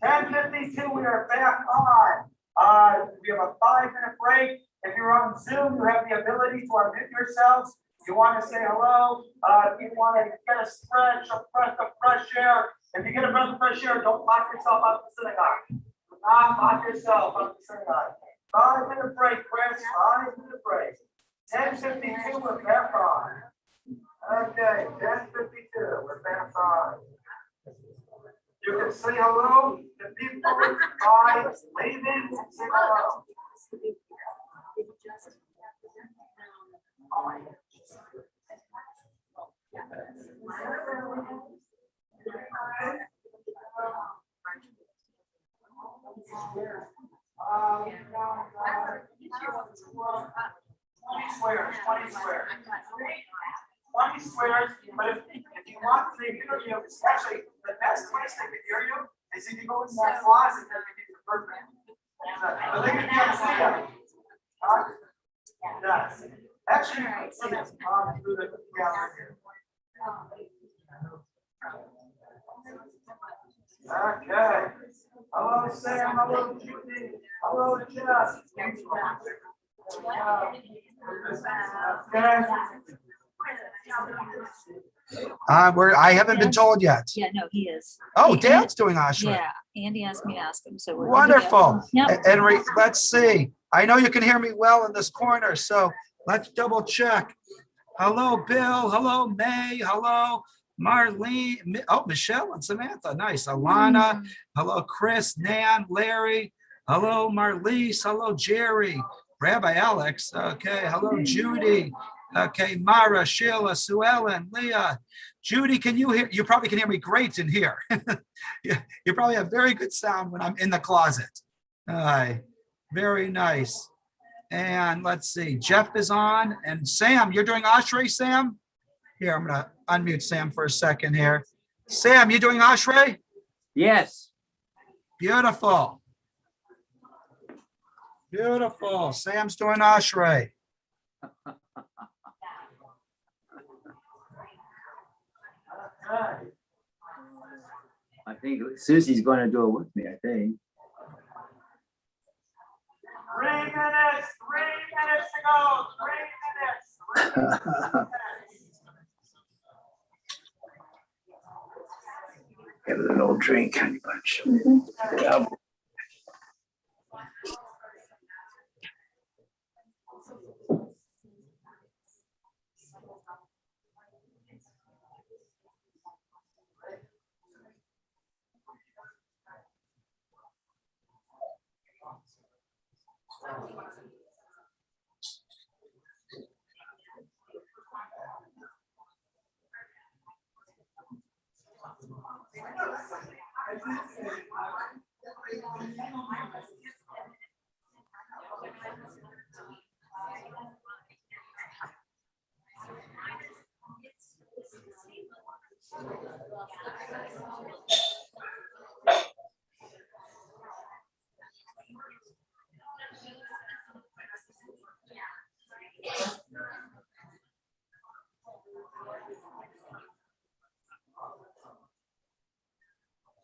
Speaker 4: 10:52, we are back on. We have a 5-minute break. If you're on Zoom, you have the ability to unmute yourselves. If you want to say hello, if you want to get a stretch, a breath of fresh air. If you get a breath of fresh air, don't lock yourself out of the synagogue. Do not lock yourself out of the synagogue. 5-minute break, Chris. 5-minute break. 10:52, we're back on. Okay, 10:52, we're back on. You can say hello to people by leaving and say hello. Squares, 20 squares. 20 squares, but if you want to hear you, it's actually the best place they can hear you is if you go into that closet and you get the perfect. But they can't see them. Yes. Actually, you can see them through the camera here. Okay. Hello, Sam. Hello, Judy. Hello, Jess.
Speaker 1: I haven't been told yet.
Speaker 9: Yeah, no, he is.
Speaker 1: Oh, Dad's doing Ashra.
Speaker 9: Yeah, Andy asked me to ask him, so we're.
Speaker 1: Wonderful.
Speaker 9: Yep.
Speaker 1: Let's see. I know you can hear me well in this corner, so let's double check. Hello, Bill. Hello, May. Hello, Marlene. Oh, Michelle and Samantha. Nice. Alana. Hello, Chris, Nan, Larry. Hello, Marlise. Hello, Jerry. Rabbi Alex. Okay. Hello, Judy. Okay, Mara, Sheila, Sue Ellen, Leah. Judy, can you hear? You probably can hear me great in here. You probably have very good sound when I'm in the closet. All right. Very nice. And let's see, Jeff is on. And Sam, you're doing Ashrei, Sam? Here, I'm going to unmute Sam for a second here. Sam, you doing Ashrei?
Speaker 5: Yes.
Speaker 1: Beautiful. Beautiful. Sam's doing Ashrei.
Speaker 5: I think Susie's going to do it with me, I think.
Speaker 4: 3 minutes. 3 minutes to go. 3 minutes. 3 minutes.
Speaker 5: Give it an old drink, honey bunch. Yeah.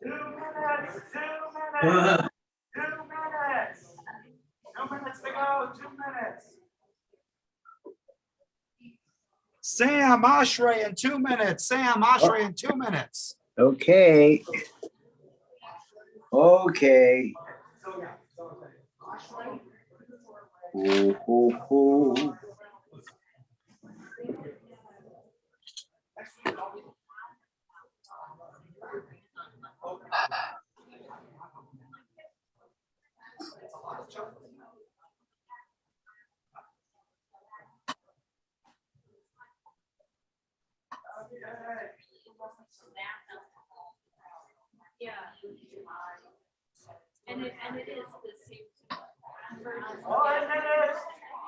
Speaker 4: 2 minutes, 2 minutes, 2 minutes. 2 minutes to go, 2 minutes.
Speaker 1: Sam Ashray in 2 minutes. Sam Ashray in 2 minutes.
Speaker 5: Okay. Okay. Ooh, ooh, ooh.
Speaker 9: Yeah. And it is the same.
Speaker 4: 1 minute,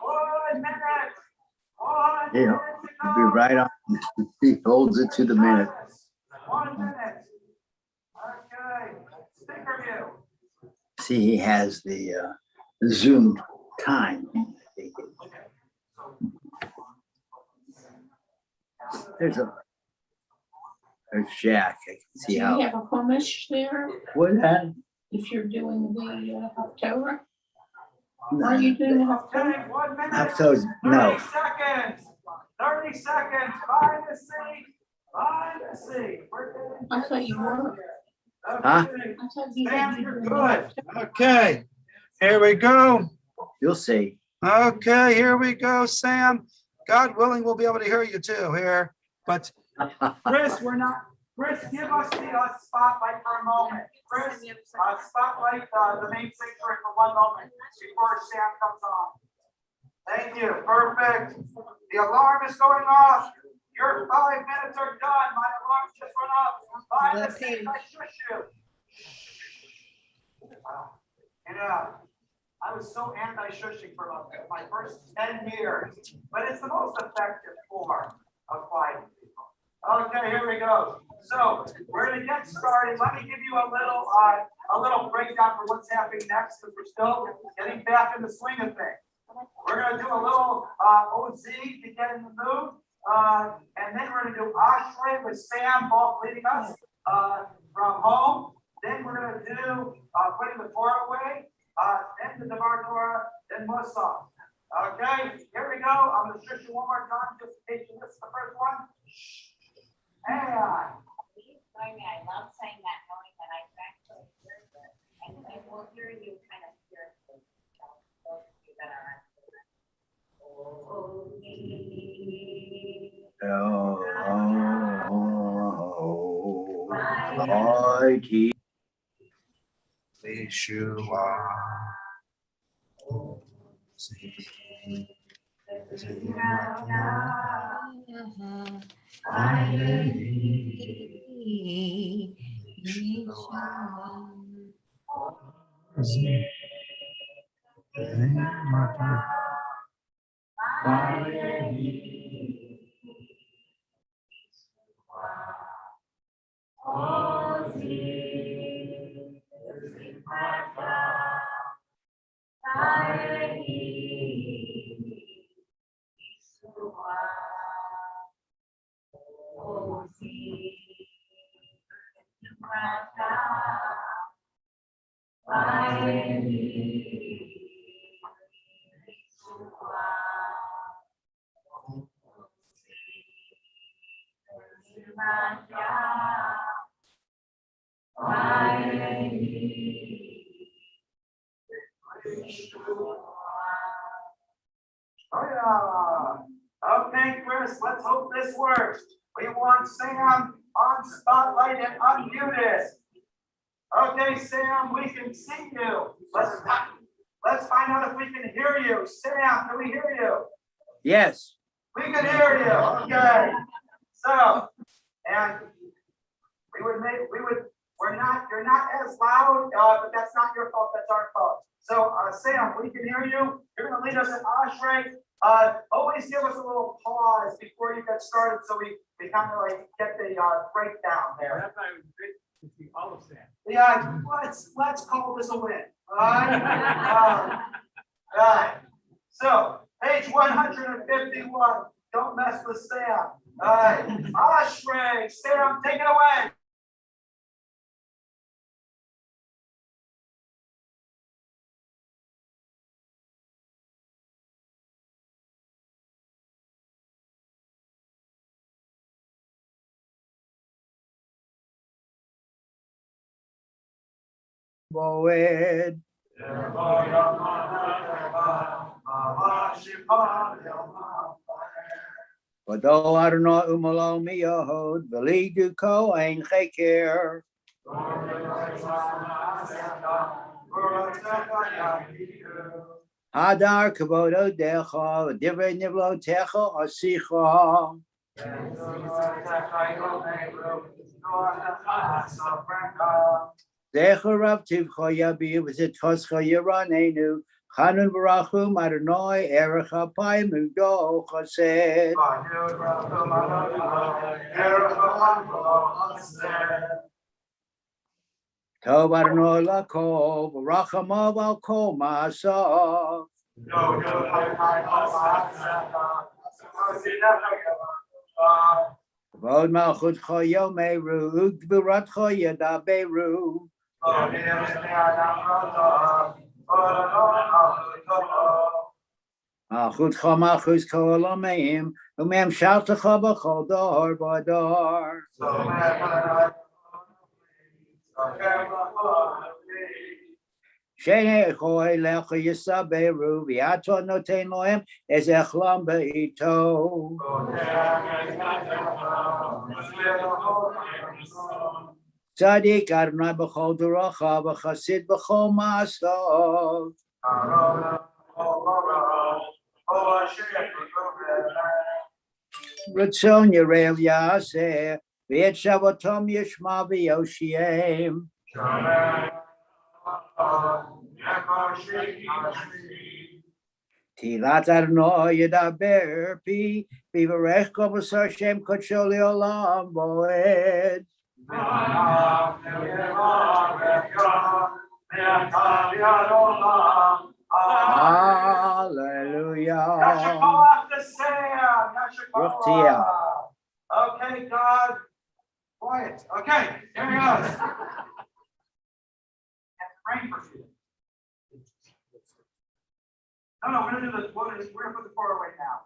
Speaker 4: 1 minute, 1
Speaker 5: Yeah,
Speaker 4: minute to
Speaker 5: be
Speaker 4: go.
Speaker 5: right on. He holds it to the minute.
Speaker 4: 1 minute. Okay, sticker view.
Speaker 5: See, he has the Zoom time. There's Jack. I can see
Speaker 8: Do you
Speaker 5: how.
Speaker 8: have a Chumash there
Speaker 5: What that?
Speaker 8: if you're doing the Haftorah? Are you doing the Haftorah?
Speaker 4: Okay, 1 minute.
Speaker 5: Haftorah's- no.
Speaker 4: 30 seconds. 30 seconds. Find the seat. Find the seat.
Speaker 8: I thought you were.
Speaker 5: Huh?
Speaker 8: I thought you
Speaker 4: Sam,
Speaker 8: said you
Speaker 4: you're
Speaker 8: were.
Speaker 4: good.
Speaker 1: Okay, here we go.
Speaker 5: You'll see.
Speaker 1: Okay, here we go, Sam. God willing, we'll be able to hear you too here. But
Speaker 4: Chris, Chris, give us the spotlight for a moment. Chris, spotlight the main picture for 1 moment before Sam comes on. Thank you. Perfect. The alarm is going off. Your 5 minutes are done. My alarm just went off. Find the seat. I shush you. You know, I was so anti-shushing for my first 10 years, but it's the most effective form of quieting people. Okay, here we go. So we're gonna get started. Let me give you a little breakdown for what's happening next, because we're still getting back in the swing of things. We're gonna do a little OZ to get in the mood, and then we're gonna do Ashray with Sam both leading us from home. Then we're gonna do putting the Torah away, then the Devar Torah, then Musaf. Okay, here we go. I'm gonna shush you one more time just in case you missed the first one. And
Speaker 10: I love saying that, knowing that I actually hear it, and we'll hear you kind of hear it. Those of you that are.
Speaker 5: Mighty.
Speaker 1: Yeshua.
Speaker 4: oh yeah. Okay, Chris, let's hope this works. We want Sam on spotlight and unmuted. Okay, Sam, we can see you. Let's find out if we can hear you. Sam, can we hear you?
Speaker 5: Yes.
Speaker 4: We can hear you. Okay. So, and we you're not as loud, but that's not your fault, that's our fault. So, Sam, we can hear you. You're gonna lead us in Ashrei. Always give us a little pause before you get started, so we kind of like get the breakdown there.
Speaker 2: That's why it was great to see all of Sam.
Speaker 4: Yeah, let's call this a win. All right. All right. So, page 151. Don't mess with Sam. All right. Ashrei, Sam, take it away.
Speaker 5: Moed. V'do Adonai umalo miyahod v'lidu ko ein cheker. Hadar kavodo decha v'divrei nivlo techa asicha. Zecher Rav Tivcha Yabi v'zitkoscha Yeranenu Chanun Barachum Adonai Erech Apayim Udo Chesed. Tov Adonai Lakol V'rachamav Al Kol Ma'asav. V'od Malchutcha Yomeru Ugvuratcha Yadaberu. Malchutcha Malchus Kol Omeim Umem Shaltecha B'chol Dor V'ador. Shenei Choy Lecha Yisaberu V'ato Noten Lohem Ezechlam Be'ito. Tzadik Adonai B'chol Dorocha V'chasid B'chol Ma'asav. Ratzon Yerel Yaseh V'et Shavatom Yishma V'Yoshiem. Tilat Adonai Yedaber Pi V'Varech Kol B'Sar Shem Kodsho Le'olam Bo'ed. Hallelujah.
Speaker 4: Okay, God. Quiet. Okay, here he goes. Rain for you. No, we're gonna do this. We're gonna put the floor away now.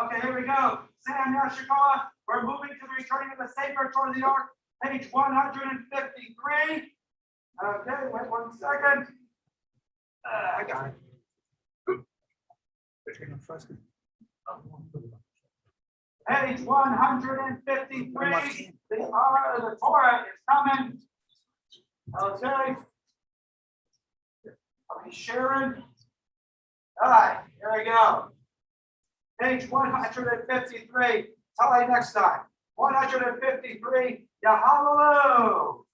Speaker 4: Okay, here we go. Sam Yashikoa. We're moving to the returning of the Savior toward the Ark, page 153. Okay, wait 1 second. I got it. Page 153. The Torah is coming. Okay. Are we sharing? All right, here we go. Page 153. Tell you next time. 153. Yahalelu.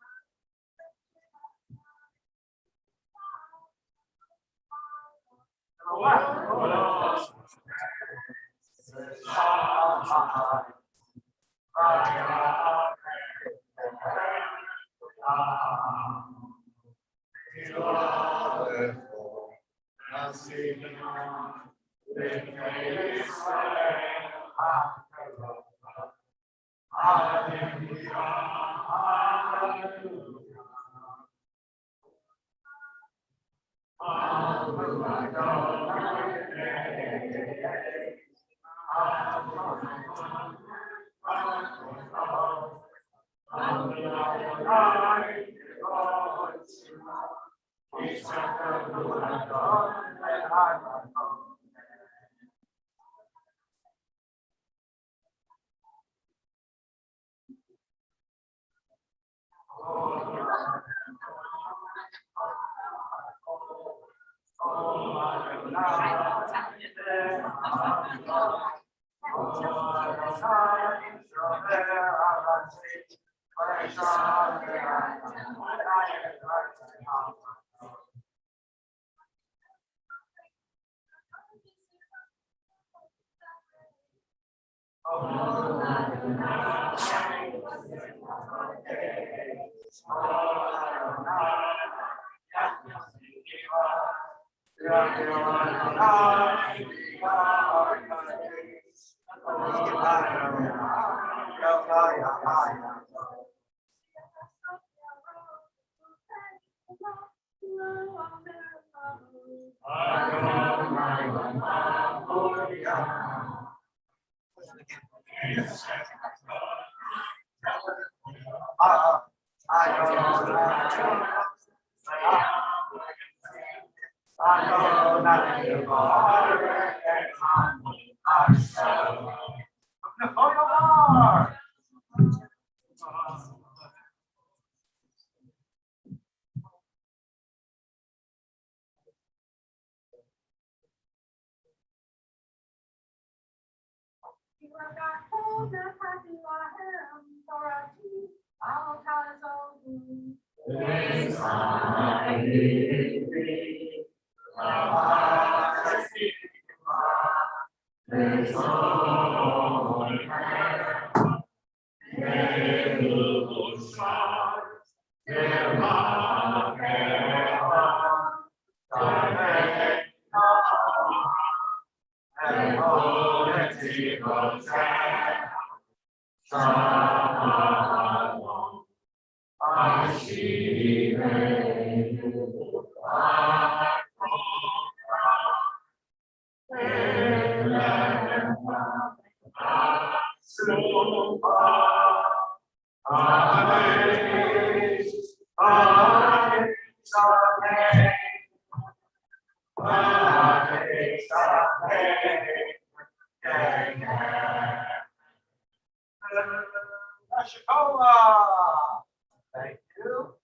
Speaker 4: Thank you.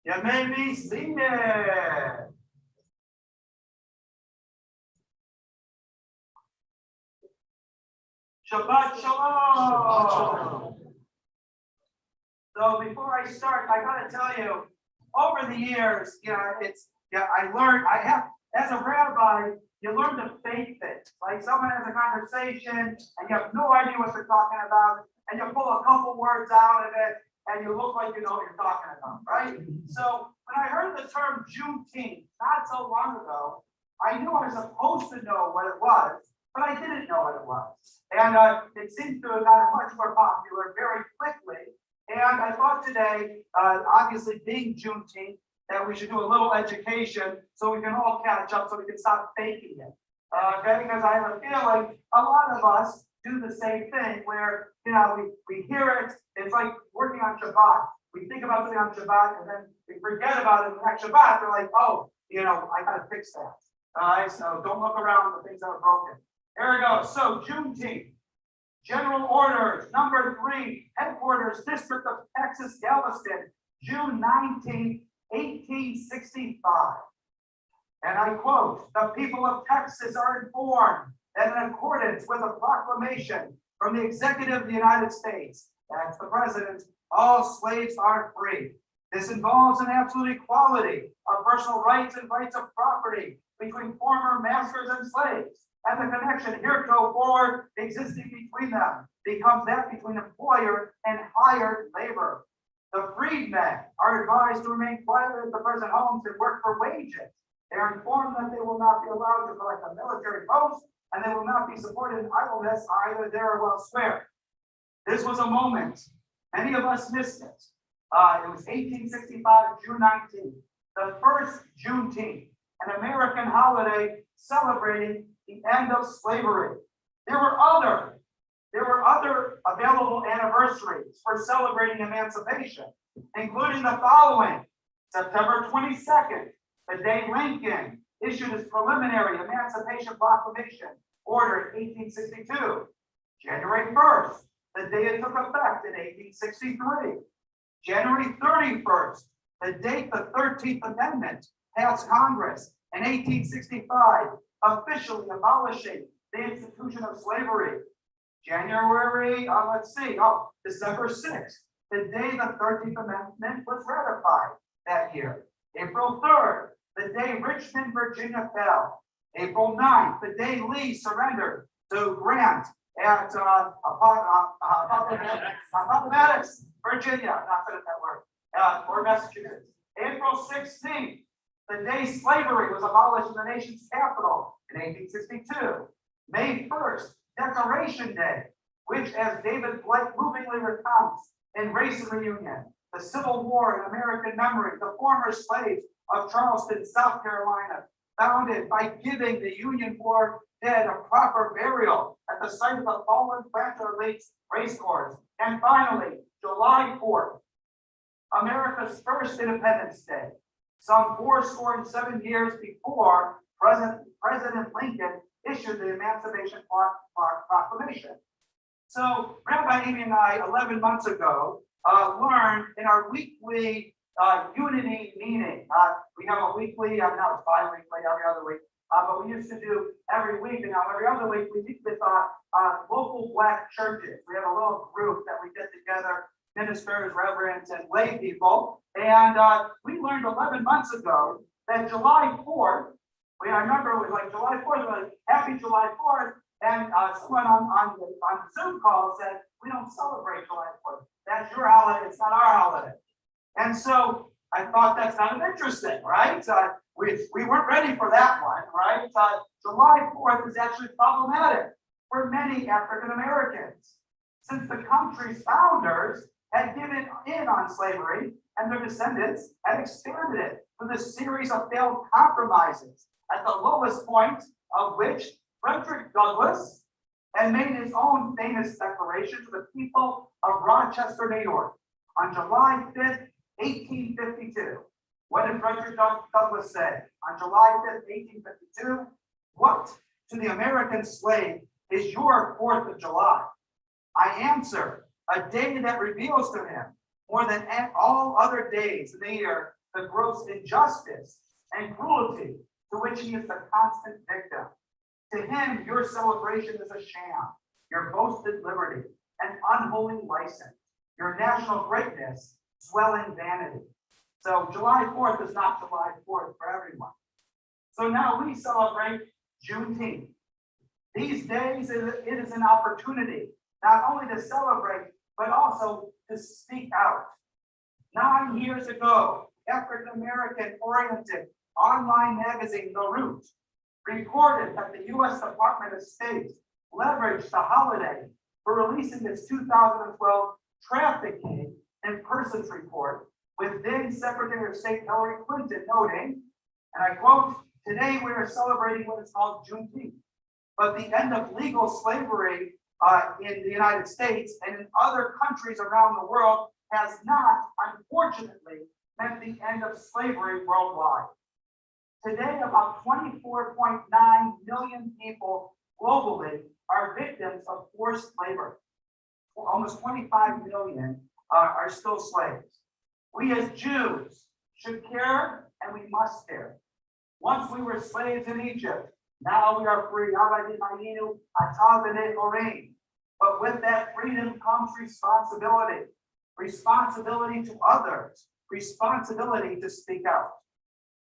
Speaker 4: You may be seated. Shabbat Shalom. So before I start, I gotta tell you, over the years, as a rabbi, you learn to fake things. Like someone has a conversation and you have no idea what they're talking about, and you pull a couple words out of it, and you look like you know what you're talking about, right? So when I heard the term Juneteenth not so long ago, I knew I was supposed to know what it was, but I didn't know what it was. And it seems to have gotten much more popular very quickly. And I thought today, obviously being Juneteenth, that we should do a little education so we can all catch up, so we can stop faking it. Okay, because I have a feeling a lot of us do the same thing where, we hear it, it's like working on Shabbat. We think about something on Shabbat and then we forget about it. The next Shabbat, we're like, oh, I gotta fix that. All right, so don't look around the things that are broken. Here we go. So Juneteenth. General orders, number 3, headquarters, District of Texas, Galveston, June 19th, 1865. And I quote, the people of Texas are informed that in accordance with a proclamation from the Executive of the United States, that's the President, all slaves are free. This involves an absolute equality of personal rights and rights of property between former masters and slaves. And the connection heretofore existing between them becomes that between employer and hired labor. The freedmen are advised to remain quietly at the present homes and work for wages. They are informed that they will not be allowed to collect a military post, and they will not be supported in idleness either there or elsewhere. This was a moment. Many of us missed it. It was 1865, June 19th, the first Juneteenth, an American holiday celebrating the end of slavery. There were other available anniversaries for celebrating emancipation, including the following: September 22nd, the day Lincoln issued his preliminary Emancipation Proclamation, order in 1862. January 1st, the day it took effect in 1863. January 31st, the date the 13th Amendment passed Congress in 1865, officially abolishing the institution of slavery. December 6th, the day the 13th Amendment was ratified that year. April 3rd, the day Richmond, Virginia fell. April 9th, the day Lee surrendered to Grant at Appomattox, Virginia, not good at that word, or Massachusetts. April 16th, the day slavery was abolished in the nation's capital in 1862. May 1st, Decoration Day, which, as David Blake movingly recounts in Race and Reunion, the Civil War in American memory, the former slaves of Charleston, South Carolina, founded by giving the Union War dead a proper burial at the site of the fallen Planter Lakes Racecourse. And finally, July 4th, America's first Independence Day, some 407 years before President Lincoln issued the Emancipation Proclamation. So Rabbi Amy and I, 11 months ago, learned in our weekly unity meeting. We have a weekly, now it's bi-weekly, every other week, but we used to do every week, and now every other week we meet with local Black churches. We have a little group that we get together, ministers, reverends, and lay people. And we learned 11 months ago that July 4th, I remember it was like July 4th, was happy July 4th, and someone on the Zoom call said, we don't celebrate July 4th. That's your holiday, it's not our holiday. And so I thought that's kind of interesting, right? We weren't ready for that one, right? July 4th is actually problematic for many African Americans, since the country's founders had given in on slavery and their descendants had expanded it with a series of failed compromises, at the lowest point of which Frederick Douglass had made his own famous declaration to the people of Rochester, New York on July 5th, 1852. What did Frederick Douglass say? On July 5th, 1852, what to the American slave is your 4th of July? I answer, a day that reveals to him more than all other days in the year the gross injustice and cruelty to which he is the constant victim. To him, your celebration is a sham, your boasted liberty, an unholy license, your national greatness, swelling vanity. So July 4th is not July 4th for everyone. So now we celebrate Juneteenth. These days, it is an opportunity not only to celebrate, but also to speak out. 9 years ago, African-American oriented online magazine, The Root, reported that the U.S. Department of State leveraged the holiday for releasing its 2012 trafficking and persons report, with then Secretary of State Hillary Clinton noting, and I quote, today we are celebrating what is called Juneteenth, but the end of legal slavery in the United States and in other countries around the world has not, unfortunately, meant the end of slavery worldwide. Today, about 24.9 million people globally are victims of forced labor. Almost 25 million are still slaves. We as Jews should care, and we must care. Once we were slaves in Egypt, now we are free. But with that freedom comes responsibility. Responsibility to others. Responsibility to speak out.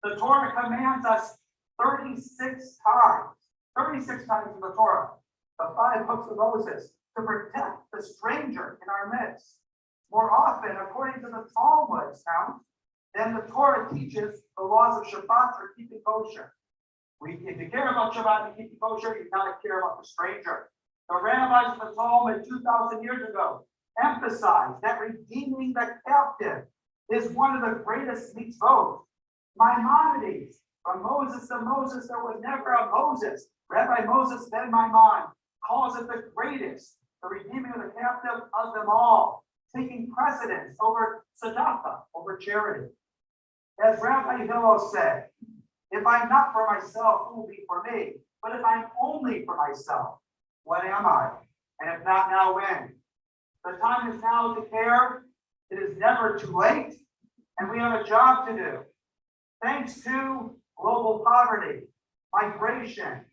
Speaker 4: The Torah commands us 36 times in the Torah, the 5 books of Moses, to protect the stranger in our midst. More often, according to the Talmud's count, than the Torah teaches the laws of Shabbat for keeping kosher. If you care about Shabbat and keeping kosher, you gotta care about the stranger. The rabbis of the Talmud 2,000 years ago emphasized that redeeming the captive is one of the greatest mitzvot. Maimonides, from Moses to Moses, there was never a Moses. Rabbi Moses ben Maimon calls it the greatest, the redeeming of the captive of them all, taking precedence over tzedakah, over charity. As Rabbi Hillel said, if I'm not for myself, who will be for me? But if I'm only for myself, what am I? And if not now, when? The time is now to care. It is never too late, and we have a job to do. Thanks to global poverty, migration,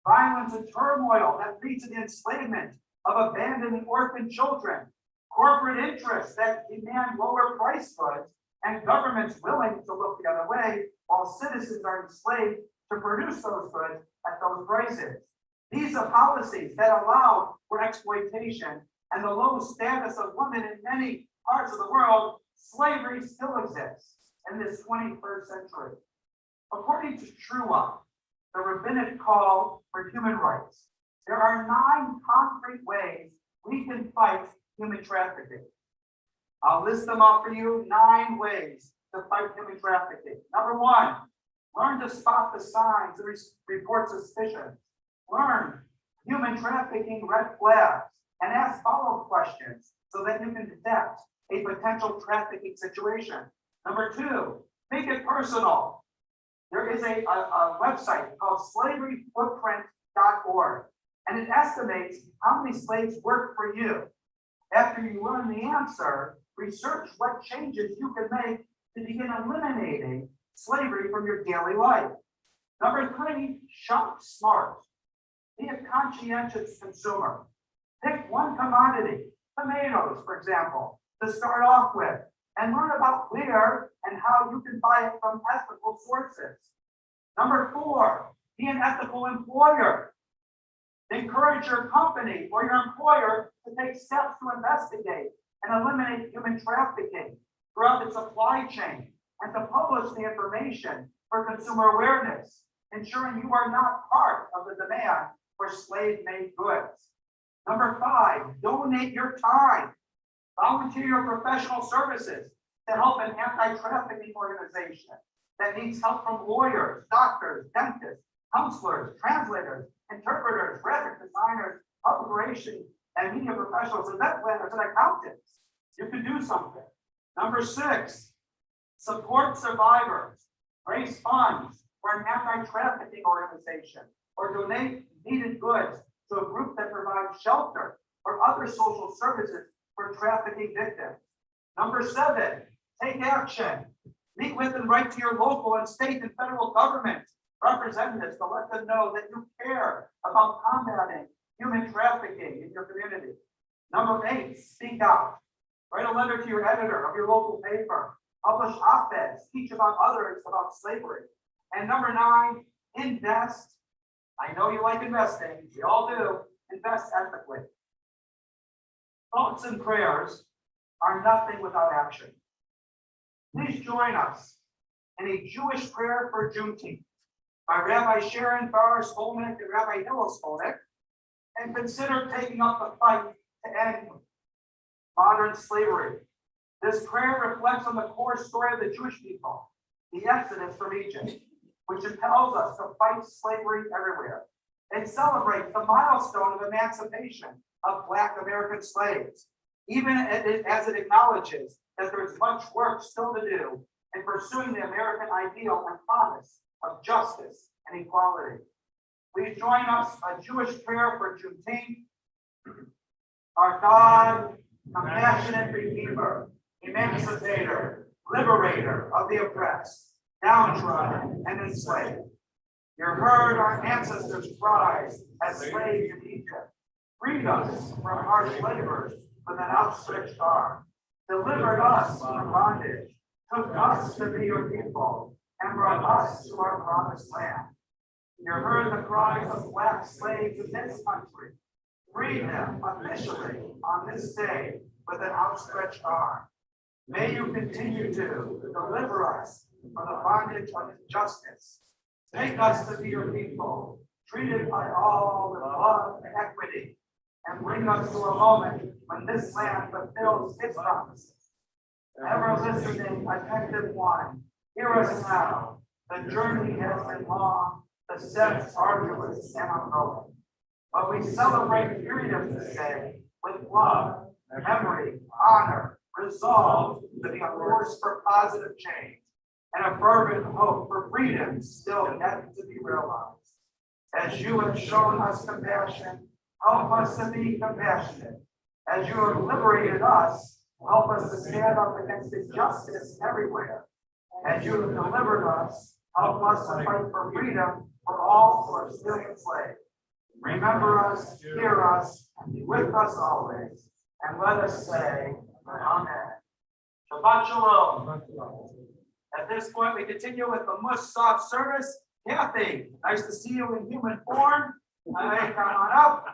Speaker 4: violence and turmoil that leads to the enslavement of abandoned orphan children, corporate interests that demand lower price goods and governments willing to look the other way while citizens are enslaved to produce those goods at those prices. These are policies that allow for exploitation and the low status of women in many parts of the world. Slavery still exists in this 21st century. According to True Up, the rabbinic call for human rights, there are 9 concrete ways we can fight human trafficking. I'll list them off for you, 9 ways to fight human trafficking. Number 1, learn to spot the signs and report suspicions. Learn human trafficking red flags and ask follow-up questions so that you can detect a potential trafficking situation. Number 2, make it personal. There is a website called slaveryfootprint.org, and it estimates how many slaves work for you. After you learn the answer, research what changes you can make to begin eliminating slavery from your daily life. Number 3, shop smart. Be a conscientious consumer. Pick one commodity, tomatoes, for example, to start off with, and learn about where and how you can buy it from ethical sources. Number 4, be an ethical employer. Encourage your company or your employer to take steps to investigate and eliminate human trafficking throughout the supply chain and to publish the information for consumer awareness, ensuring you are not part of the demand for slave-made goods. Number 5, donate your time. Volunteer your professional services to help an anti-trafficking organization that needs help from lawyers, doctors, dentists, counselors, translators, interpreters, graphic designers, public relations, and media professionals, event planners, and accountants. You can do something. Number 6, support survivors. Raise funds for an anti-trafficking organization or donate needed goods to a group that provides shelter or other social services for trafficking victims. Number 7, take action. Meet with and write to your local and state and federal government representatives to let them know that you care about combating human trafficking in your community. Number 8, speak out. Write a letter to your editor of your local paper. Publish op-eds, teach about others about slavery. And number 9, invest. I know you like investing, we all do. Invest ethically. Thoughts and prayers are nothing without action. Please join us in a Jewish prayer for Juneteenth by Rabbi Sharon Bar Skolnick and Rabbi Hillel Skolnick, and consider taking up the fight to end modern slavery. This prayer reflects on the core story of the Jewish people, the Exodus from Egypt, which impels us to fight slavery everywhere. It celebrates the milestone of emancipation of Black American slaves, even as it acknowledges that there is much work still to do in pursuing the American ideal and promise of justice and equality. Please join us a Jewish prayer for Juneteenth. Our God, compassionate Redeemer, emancipator, liberator of the oppressed, downtrodden, and enslaved. You heard our ancestors' cries as slaves in Egypt. Freed us from harsh labors with an outstretched arm. Delivered us from bondage, took us to be your people, and brought us to our promised land. You heard the cries of Black slaves in this country. Freed them officially on this day with an outstretched arm. May you continue to deliver us from the bondage of injustice. Make us to be your people, treated by all with love and equity, and bring us to a moment when this land fulfills its promises. Ever listening, attentive one, hear us now. The journey has been long, the steps arduous and unbroken. But we celebrate freedom this day with love, memory, honor, resolve to be a force for positive change, and a fervent hope for freedom still yet to be realized. As you have shown us compassion, help us to be compassionate. As you have liberated us, help us to stand up against injustice everywhere. As you have delivered us, help us to fight for freedom for all who are still enslaved. Remember us, hear us, and be with us always. And let us say, Amen. Shabbat Shalom. At this point, we continue with the Musaf service. Kathy, nice to see you in human form. Come on up.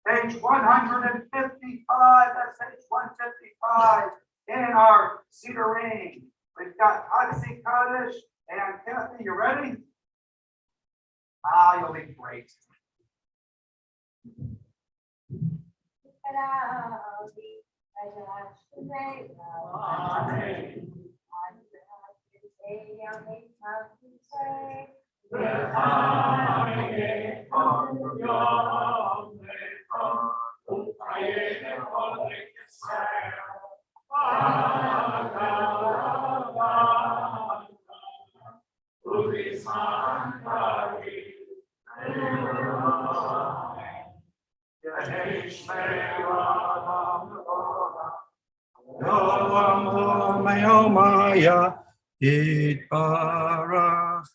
Speaker 4: Page 155, that's page 155 in our Cedar Ring. We've got Hatzi Kaddish and Kathy, you ready? You'll be great.
Speaker 1: Maya Itbarach.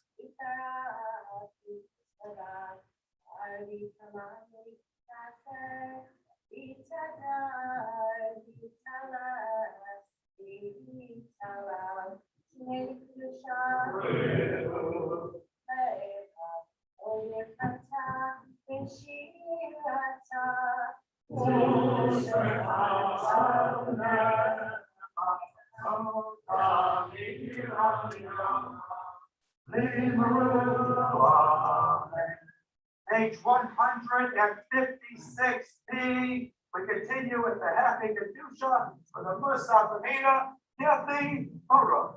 Speaker 4: Page 156B. We continue with the Happy Kedusha for the Musaf Amina, Kathy Baruch.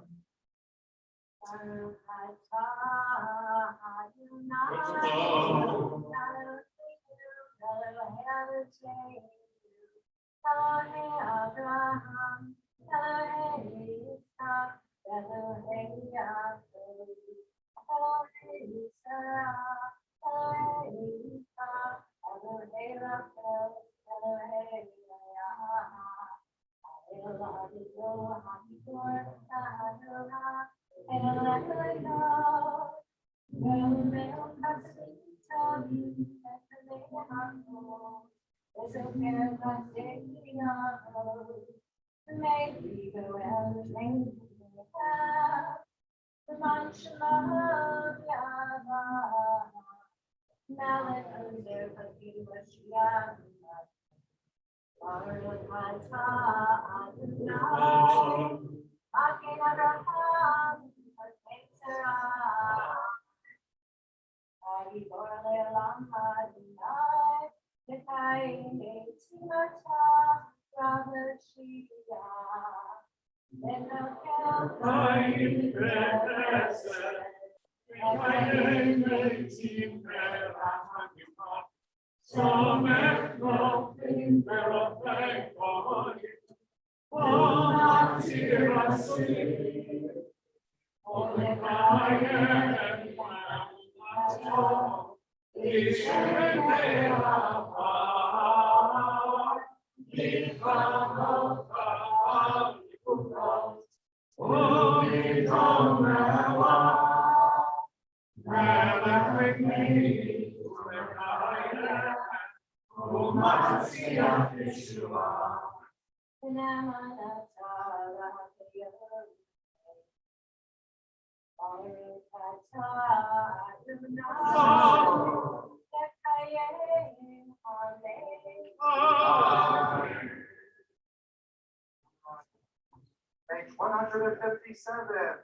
Speaker 4: Page 157.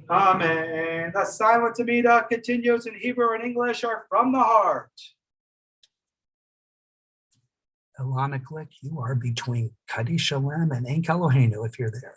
Speaker 1: Amen. The silent Amida continues in Hebrew and English are from the heart. Ilana Glick, you are between Kaddish Shalem and Ein Elohenu if you're there.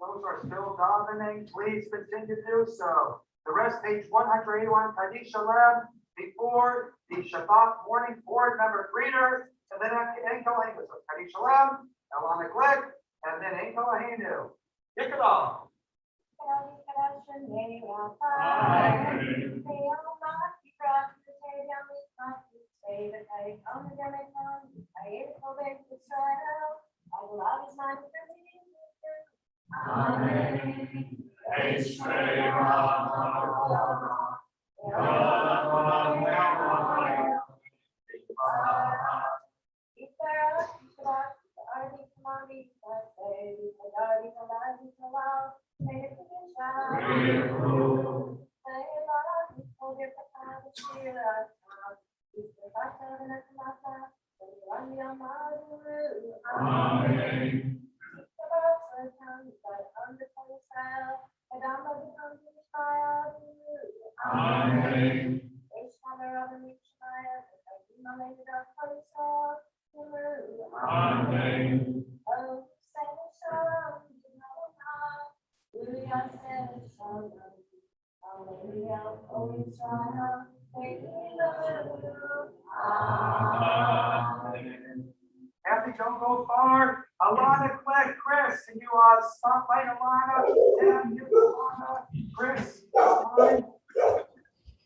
Speaker 4: those are still davening, please continue to do so. The rest, page 181, Kaddish Shalem, before the Shabbat morning board member greeters, and then Enkel Ahinu. So Kaddish Shalem, Elana Glick, and then Enkel Ahinu. Kick it off. Kathy, don't go far. Alana, Click, Chris, can you spotlight Alana? Tim, you, Alana, Chris, Alana.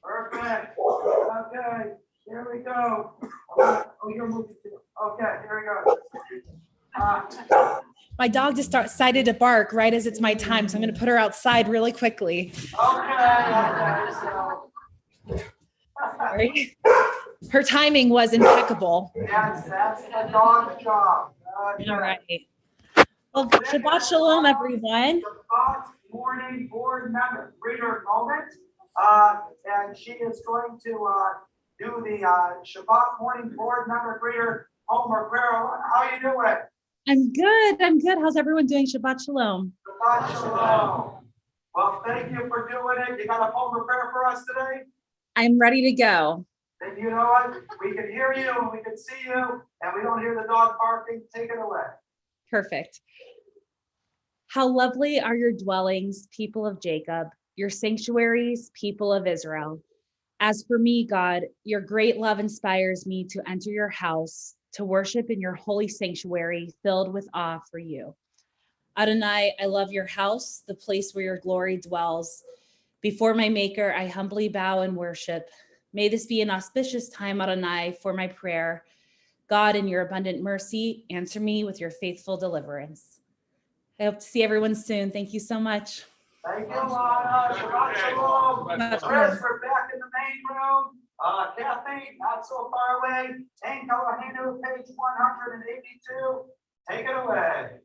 Speaker 4: Perfect. Okay, here we go. Oh, you're moving too. Okay, here we go.
Speaker 11: My dog just decided to bark right as it's my time, so I'm going to put her outside really quickly.
Speaker 4: Okay, so.
Speaker 11: Sorry. Her timing was impeccable.
Speaker 4: Yes, that's the dog's job. Okay.
Speaker 11: All right. Well, Shabbat Shalom, everyone.
Speaker 4: Shabbat morning board member, greeter moment. And she is going to do the Shabbat morning board member greeter homework prayer. How you doing?
Speaker 11: I'm good. I'm good. How's everyone doing? Shabbat Shalom.
Speaker 4: Shabbat Shalom. Well, thank you for doing it. You got a homework prayer for us today?
Speaker 11: I'm ready to go.
Speaker 4: Then you know what? We can hear you and we can see you and we don't hear the dog barking. Take it away.
Speaker 11: Perfect. How lovely are your dwellings, people of Jacob, your sanctuaries, people of Israel. As for me, God, your great love inspires me to enter your house, to worship in your holy sanctuary filled with awe for you. Adonai, I love your house, the place where your glory dwells. Before my maker, I humbly bow and worship. May this be an auspicious time, Adonai, for my prayer. God, in your abundant mercy, answer me with your faithful deliverance. I hope to see everyone soon. Thank you so much.
Speaker 4: Thank you, Lana. Shabbat Shalom. Chris, we're back in the main room. Kathy, not so far away. Enkel Ahinu, page 182. Take it away.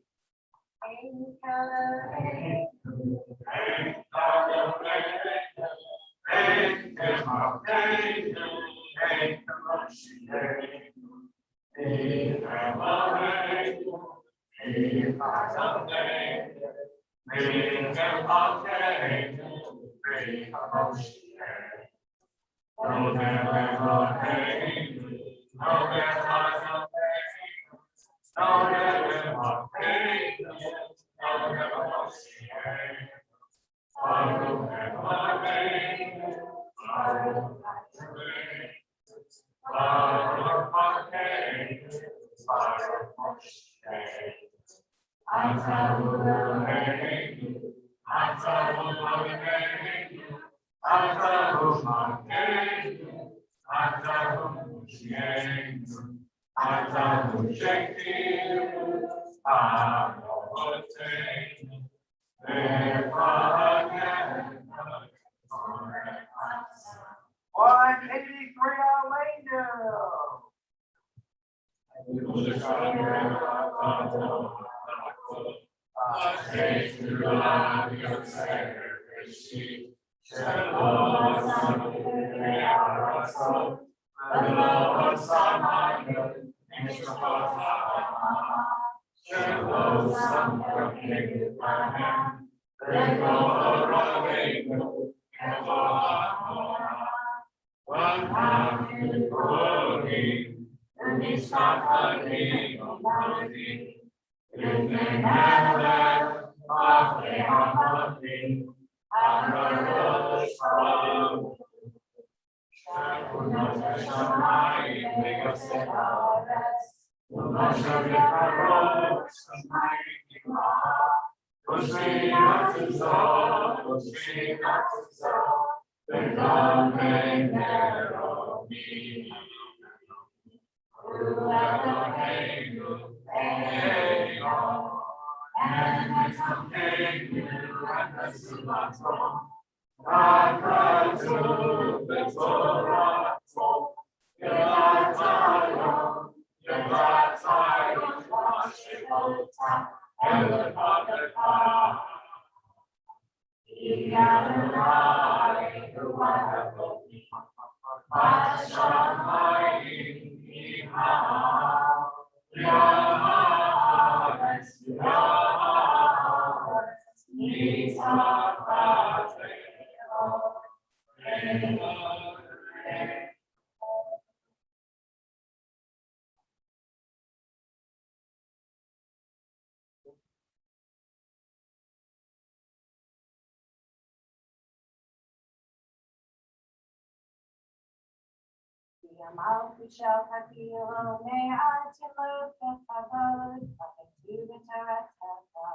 Speaker 8: Yamal Kushal Kakilo, may I Timur Kefavod, to the Terataka,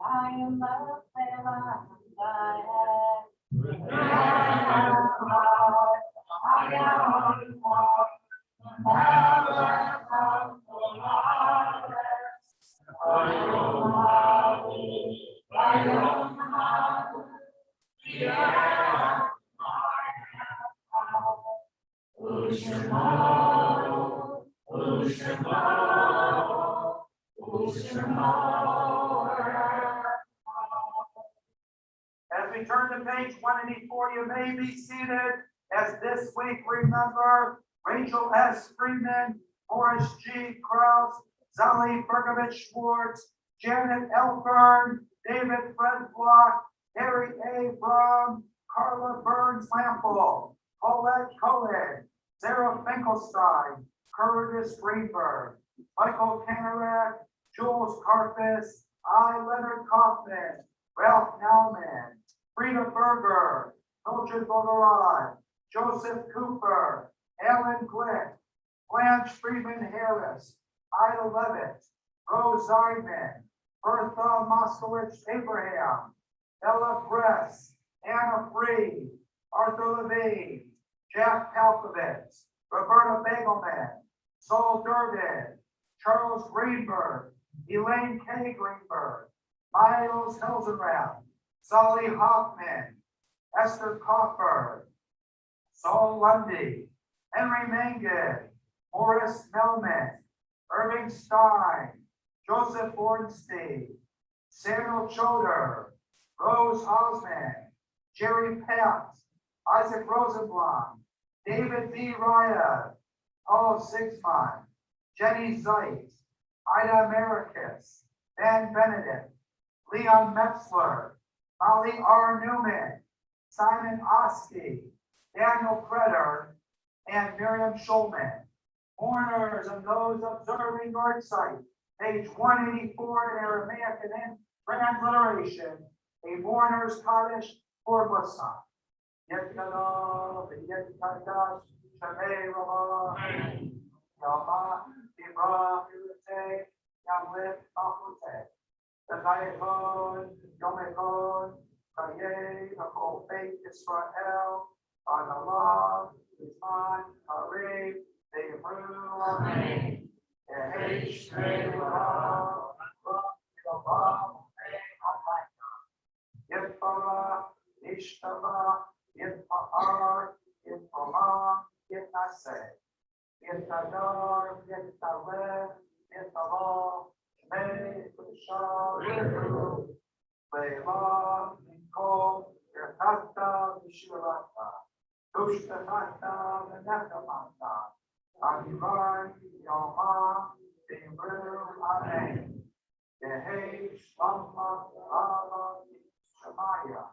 Speaker 8: I am love, Fela,
Speaker 4: As we turn to page 184, you may be seated as this week remember Rachel S. Freeman, Morris G. Krause, Zali Bergovich Schwartz, Janet L. Byrne, David Fred Block, Harry A. Brown, Carla Burns Lample, Paulette Cohen, Sarah Finkelstein, Curtis Greenberg, Michael Kanarak, Jules Carpus, I. Leonard Kaufman, Ralph Nauman, Frida Berger, Mildred Bogarod, Joseph Cooper, Alan Glick, Blanche Freeman Harris, Ida Levitt, Rose Zeidman, Bertha Moskowitz Abraham, Ella Bress, Anna Freed, Arthur Levine, Jack Palkovitz, Roberta Bagelman, Saul Durbin, Charles Greenberg, Elaine K. Greenberg, Miles Hilsenrath, Solly Hoffman, Esther Kaufberg, Saul Lundy, Henry Mangin, Morris Melman, Irving Stein, Joseph Bornstein, Samuel Choder, Rose Hausman, Jerry Papp, Isaac Rosenblum, David B. Raya, Paul Sigsmund, Jenny Zeit, Ida Americus, Ben Benedict, Leon Metzler, Molly R. Newman, Simon Oski, Daniel Creder, and Miriam Schulman. Mourners and those observing Northside, page 184 in Aramaic and in transliteration, a mourner's Kaddish for Musa. Yetkala, Yetkadash, Shamei Rabah, Yama, Ibra, Yurate, Yamlet, Mafute, the Nayakon, Yomekon, Kaye, the whole faith Israel, Allah, Isman, Karev, Deimru, Amen. Yehesh, Meirah, Yetpara, Ishtava, Yetpa'ar, Yetpama, Yetnase, Yetadar, Yetalev, Yetala, Shmei, Kushal, Yehu, Leila, Nikol, Yertata, Yeshirata, Dushtatata, Venetamata, Adirai, Yoma, Deimru, Amen. Yehesh, Lama, Lava, Shemaya,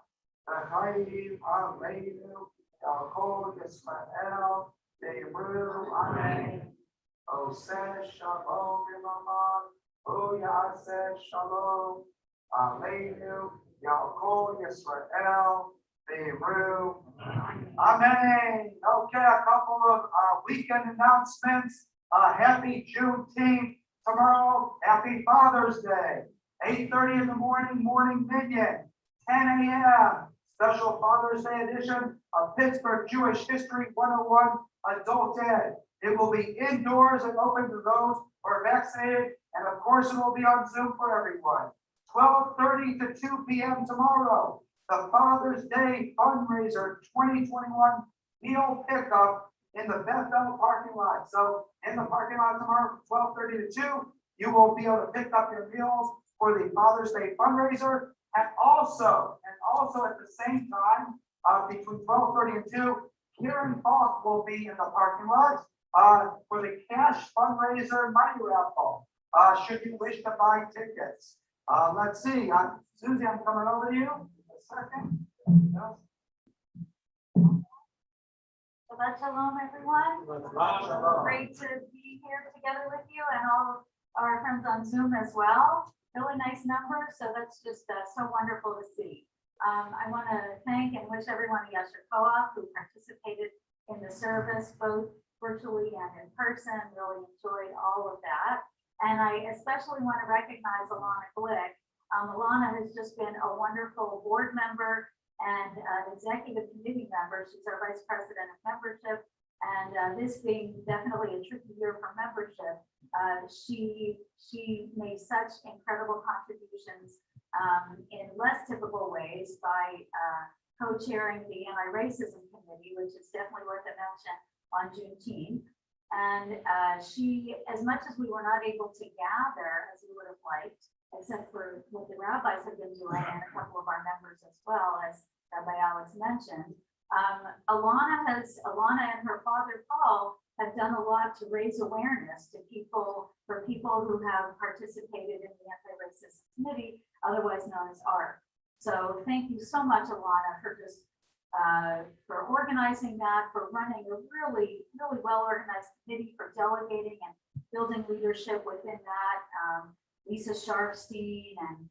Speaker 4: Tahayim, Aleinu, Yaakov, Yisrael, Deimru, Amen. Oseh, Shalom, Yamama, O Yaseh, Shalom, Aleinu, Yaakov, Yisrael, Beirut. Amen. Okay, a couple of weekend announcements. Happy Juneteenth tomorrow. Happy Father's Day. 8:30 in the morning, morning minion. 10 a.m. Special Father's Day edition of Pittsburgh Jewish History 101 Adult Ed. It will be indoors and open to those who are vaccinated, and of course it will be on Zoom for everyone. 12:30 to 2 p.m. tomorrow, the Father's Day fundraiser 2021 meal pickup in the Bethel parking lot. So in the parking lot tomorrow from 12:30 to 2, you will be able to pick up your meals for the Father's Day fundraiser. And also at the same time, between 12:30 and 2, Karen Falk will be in the parking lot for the cash fundraiser money raffle. Should you wish to buy tickets. Let's see, Susie, I'm coming over to you. A second.
Speaker 10: Shabbat shalom, everyone.
Speaker 4: Shalom.
Speaker 10: Great to be here together with you and all of our friends on Zoom as well. Really nice number, so that's just so wonderful to see. I want to thank and wish everyone a Yasher Koach who participated in the service, both virtually and in person. Really enjoyed all of that. And I especially want to recognize Alana Glick. Alana has just been a wonderful board member and executive committee member. She's our vice president of membership. And this being definitely a tricky year for membership, she made such incredible contributions in less typical ways by co-chairing the Anti-Racism Committee, which is definitely worth a mention on Juneteenth. And she, as much as we were not able to gather as we would have liked, except for what the rabbis have been doing and a couple of our members as well, as Rabbi Alex mentioned, Alana and her father Paul have done a lot to raise awareness to people, for people who have participated in the Anti-Racism Committee, otherwise known as ARC. So thank you so much, Alana, for just for organizing that, for running a really well-organized committee, for delegating and building leadership within that. Lisa Sharfstein and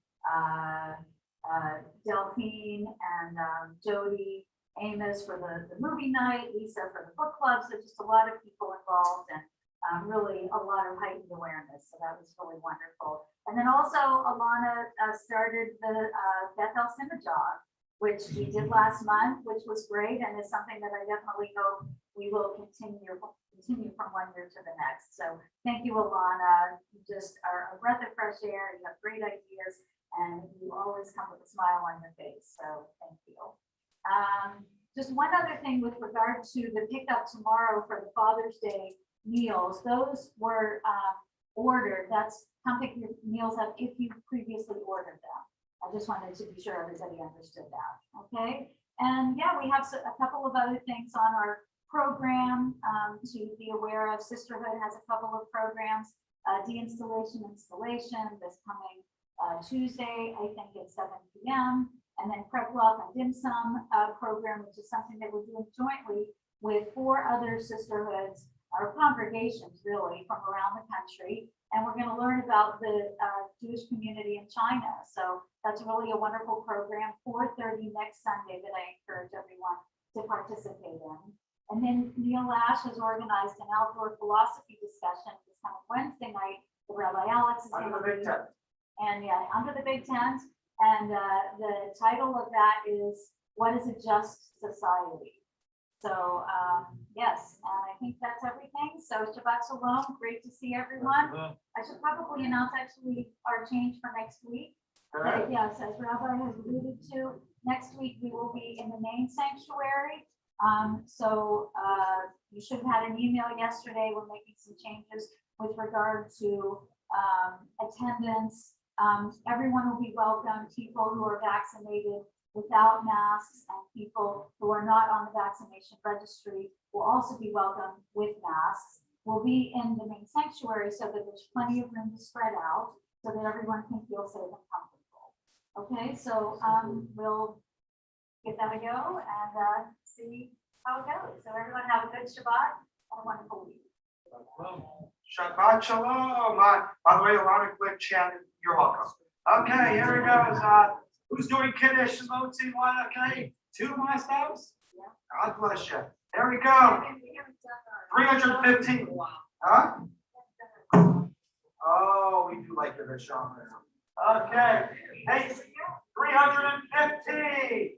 Speaker 10: Delphine and Jody Amos for the movie night, Lisa for the book club. So just a lot of people involved and really a lot of heightened awareness. So that was really wonderful. And then also Alana started the Bethel Synagogue, which we did last month, which was great, and is something that I definitely hope we will continue from one year to the next. So thank you, Alana. You just are a breath of fresh air. You have great ideas, and you always come with a smile on your face. So thank you. Just one other thing with regard to the pickup tomorrow for the Father's Day meals. Those were ordered. That's come pick your meals up if you previously ordered them. I just wanted to be sure everybody understood that. Okay. And yeah, we have a couple of other things on our program to be aware of. Sisterhood has a couple of programs, de-installation, installation this coming Tuesday, I think at 7 p.m. And then Prep Love and Dim Sum program, which is something that we're doing jointly with 4 other sisterhoods, or congregations really, from around the country. And we're going to learn about the Jewish community in China. So that's really a wonderful program, 4:30 next Sunday, that I encourage everyone to participate in. And then Neil Ash has organized an outdoor philosophy discussion this coming Wednesday night. The Rabbi Alex is
Speaker 4: Under the big tent.
Speaker 10: And yeah, under the big tent. And the title of that is, What is a Just Society? So yes, and I think that's everything. So Shabbat Shalom, great to see everyone. I should probably announce actually our change for next week. But yes, as Rabbi has alluded to, next week we will be in the main sanctuary. So you should have had an email yesterday. We're making some changes with regard to attendance. Everyone will be welcome, people who are vaccinated without masks and people who are not on the vaccination registry will also be welcome with masks. We'll be in the main sanctuary so that there's plenty of room to spread out so that everyone can feel safe and comfortable. Okay, so we'll give that a go and see how it goes. So everyone have a good Shabbat and a wonderful week.
Speaker 4: Shabbat Shalom. By the way, a lot of quick chat. You're welcome. Okay, here it goes. Who's doing Kiddush? Motzi, one, okay? 2 milestones? God bless you. There we go. 315. Huh? Oh, we do like Kiddush on there. Okay. Hey, 350.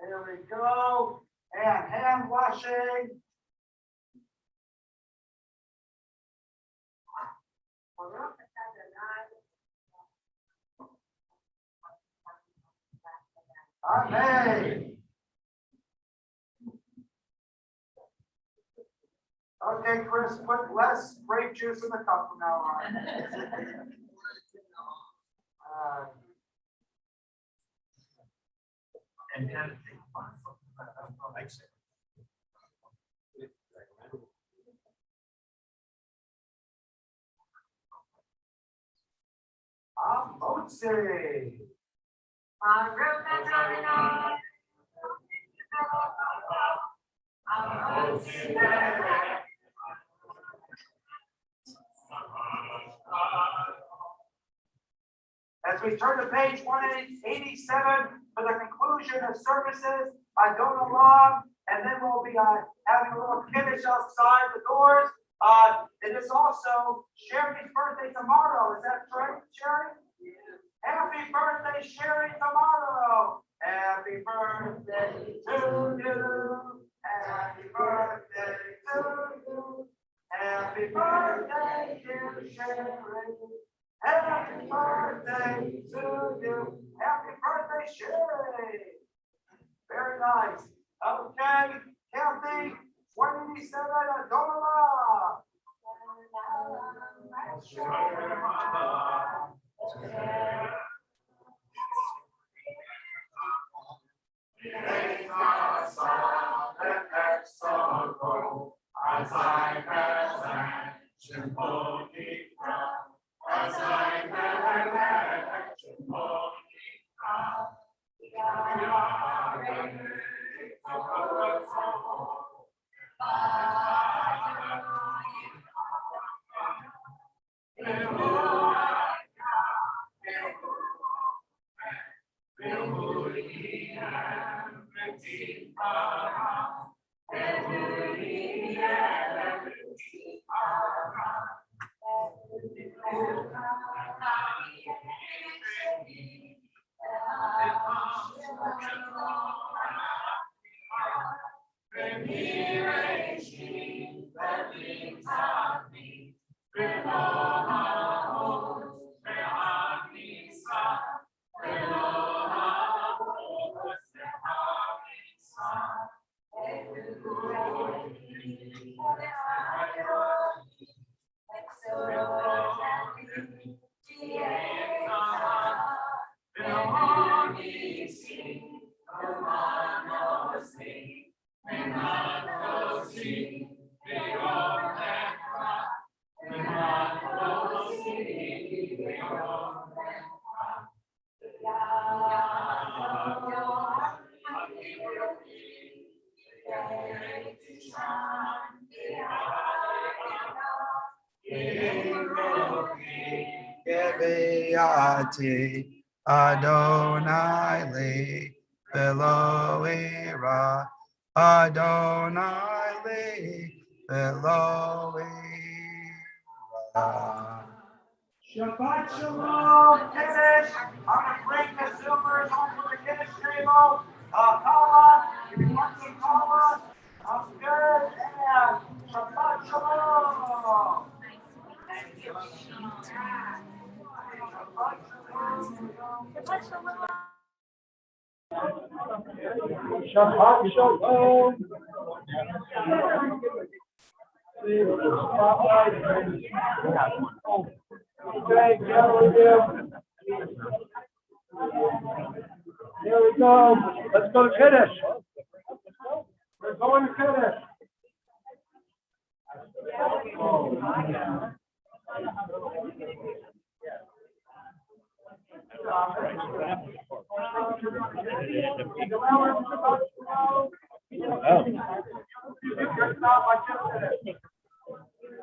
Speaker 4: There we go. And hand washing. Amen. Okay, Chris, put less grape juice in the cup from now on.
Speaker 1: And then
Speaker 4: Motzi. As we turn to page 187 for the conclusion of services, I go along, and then we'll be having a little kiddush outside the doors. It is also Sherry's birthday tomorrow. Is that right, Sherry? Happy birthday, Sherry, tomorrow. Happy birthday to you. Happy birthday to you. Happy birthday, dear Sherry. Happy birthday to you. Happy birthday, Sherry. Very nice. Okay, Kathy, 187 Adola.
Speaker 1: Beati Adonai li Velo ira Adonai li Velo ira.
Speaker 4: Shabbat Shalom, Kiddush. I'm gonna bring the Zoomers onto the Kiddush table. Kala, if you want some Kala, I'm good. And Shabbat Shalom. Shabbat Shalom. Okay, here we go. Let's go to Kiddush. We're going to Kiddush.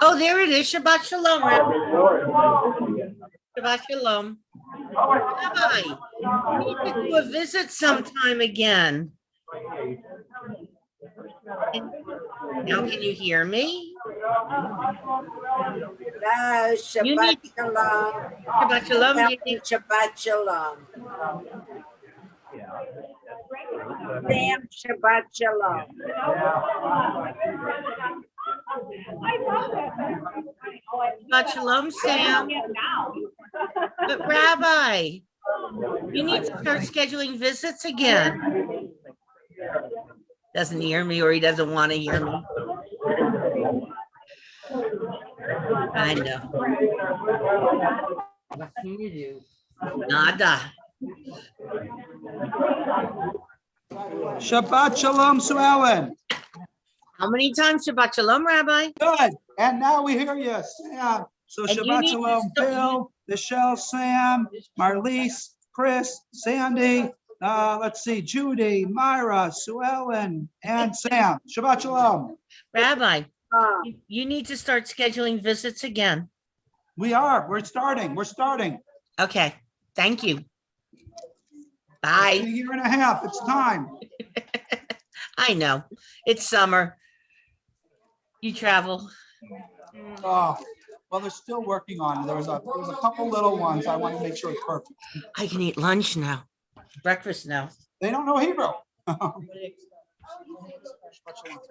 Speaker 12: Oh, there it is. Shabbat Shalom, Rabbi. Shabbat Shalom. Rabbi, we need to do a visit sometime again. Now, can you hear me?
Speaker 7: Hello,
Speaker 12: You
Speaker 7: Shabbat
Speaker 12: need-
Speaker 7: Shalom.
Speaker 12: Shabbat Shalom. You need-
Speaker 7: Shabbat Shalom. Sam, Shabbat Shalom.
Speaker 12: Shabbat Shalom, Sam. But Rabbi, you need to start scheduling visits again. Doesn't hear me, or he doesn't want to hear me. I know. What can you do? Nada.
Speaker 1: Shabbat Shalom, Sue Ellen.
Speaker 12: How many times Shabbat Shalom, Rabbi?
Speaker 1: Good. And now we hear you, Sam. So
Speaker 12: And you
Speaker 1: Shabbat
Speaker 12: need to
Speaker 1: Shalom,
Speaker 12: stop-
Speaker 1: Bill, Michelle, Sam, Marlise, Chris, Sandy, let's see, Judy, Myra, Sue Ellen, and Sam. Shabbat Shalom.
Speaker 12: Rabbi,
Speaker 7: Oh,
Speaker 12: you need to start scheduling visits again.
Speaker 1: We are. We're starting.
Speaker 12: Okay, thank you.
Speaker 1: In a
Speaker 12: Bye.
Speaker 1: year and a half. It's time.
Speaker 12: I know, it's summer. You travel.
Speaker 1: Oh, well, they're still working on it. There's a couple little ones. I want to make sure it's perfect.
Speaker 12: I can eat lunch now, breakfast now.
Speaker 1: They don't know Hebrew.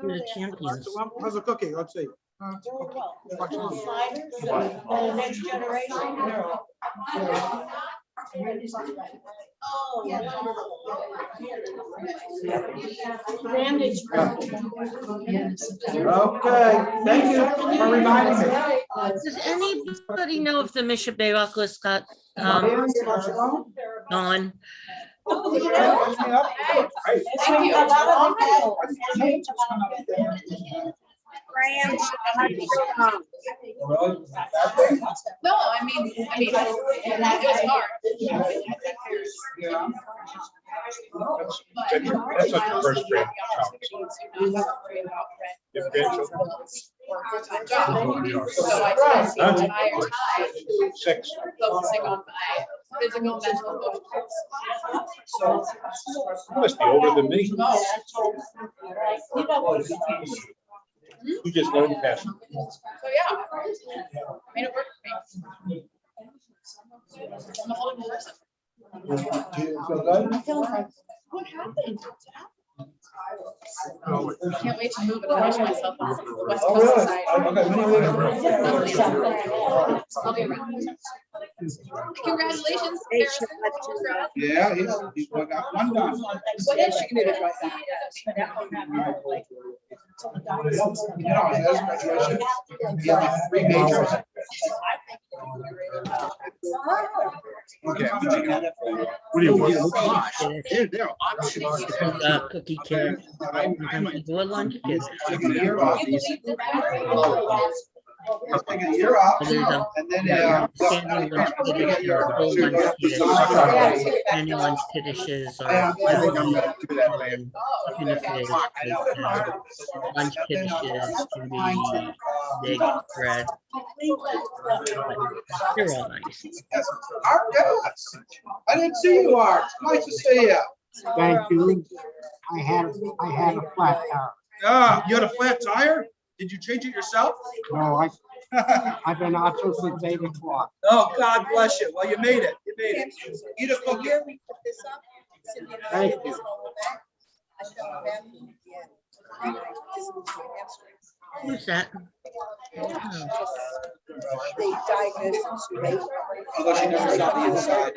Speaker 12: We're the champions.
Speaker 1: How's a cookie? Let's see. Shabbat Shalom.
Speaker 8: Next generation.
Speaker 1: Okay, thank you for reminding me.
Speaker 12: Does anybody know if the Mishabewak list got
Speaker 1: Shabbat Shalom.
Speaker 12: on?
Speaker 7: Graham, Shabbat Shalom.
Speaker 8: No, I mean, it was hard.
Speaker 13: That's like the first grade.
Speaker 8: So I spent the entire time
Speaker 13: 6.
Speaker 8: focusing on my physical, mental, emotional.
Speaker 13: You must be older than me. You just learned fast.
Speaker 8: So yeah, made it work for me. I'm a whole new person.
Speaker 1: Do you feel good?
Speaker 8: I'm feeling like, what happened? I can't wait to move and immerse myself on the West
Speaker 1: Oh,
Speaker 8: Coast
Speaker 1: really?
Speaker 8: side.
Speaker 1: Okay, when are you leaving?
Speaker 8: I'll be around. Congratulations.
Speaker 7: Hey,
Speaker 8: Sarah.
Speaker 7: Shabbat Shalom.
Speaker 1: Yeah, he's got one done.
Speaker 8: What is she gonna do to try that?
Speaker 1: You know, his graduation, he had 3 majors. Okay.
Speaker 13: What do you want?
Speaker 12: Cookie kid. Do a lunch kid.
Speaker 3: You're up.
Speaker 12: There's a
Speaker 3: And then,
Speaker 12: standing lunch kiddish, there are whole lunch kiddish, annual lunch kiddishes are tuna fish, but, lunch kiddishes can be big bread. They're all nice.
Speaker 3: Art, yes. I didn't see you, Art. Nice to see you.
Speaker 2: Thank you. I had a flat tire.
Speaker 3: Ah, you had a flat tire? Did you change it yourself?
Speaker 2: No, I've been out since 8 o'clock.
Speaker 3: Oh, God bless you. Well, you made it. You made it. Eat a cookie.
Speaker 2: Thank you.
Speaker 12: Who's that?
Speaker 8: They diagnosed him too late.
Speaker 3: Although she never saw the inside.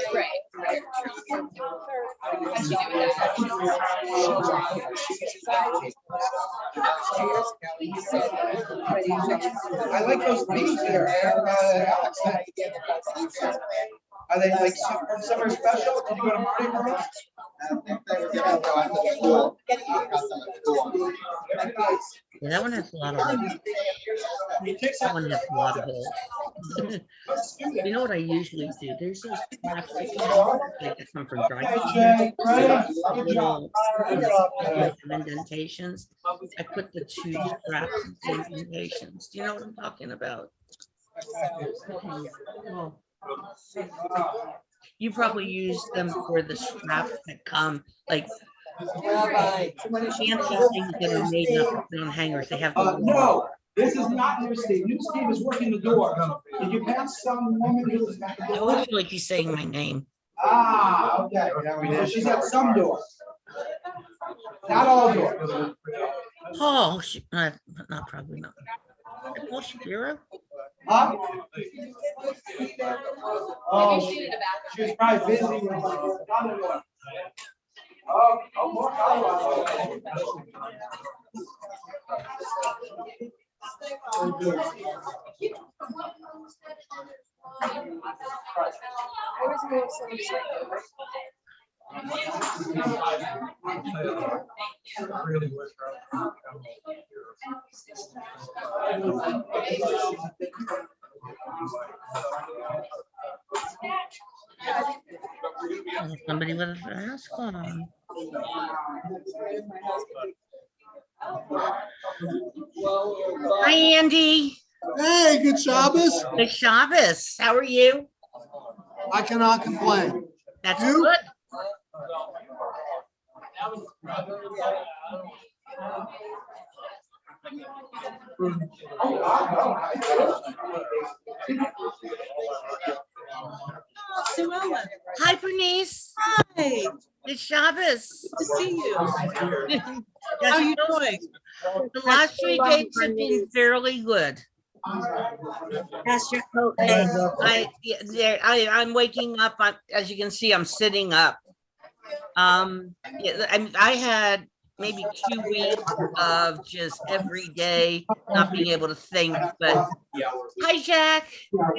Speaker 3: I like those beans here. Alex. Are they like summer special? Did you go to Mardi Gras?
Speaker 12: Yeah, that one has a lot of holes. That one has a lot of holes. You know what I usually do? There's those plastic that come from dry cleaning, indentations. I put the two straps in the indentations. Do you know what I'm talking about? Oh. You probably use them for the straps that come like fancy things that are made up on hangers. They have the
Speaker 3: No, this is not New Steve. New Steve is working the door. Did you pass some woman who was?
Speaker 12: I always feel like he's saying my name.
Speaker 3: Ah, okay. So she's at some doors. Not all doors.
Speaker 12: Paul, not probably not. Paul Shapiro?
Speaker 3: Huh? Oh, she was probably busy with other doors. Oh, more.
Speaker 12: Somebody with a mask on. Hi, Andy.
Speaker 14: Hey, good Shabbos.
Speaker 12: Good Shabbos. How are you?
Speaker 14: I cannot complain.
Speaker 12: That's
Speaker 14: You?
Speaker 12: good. Hi, Bernice.
Speaker 15: Hi.
Speaker 12: It's Shabbos.
Speaker 15: Good to see you.
Speaker 12: Yes,
Speaker 15: How are you doing?
Speaker 12: The last 3 days have been fairly good.
Speaker 7: That's your coat.
Speaker 12: I'm waking up. As you can see, I'm sitting up. Yeah, I had maybe 2 weeks of just every day not being able to think. But hi, Jack.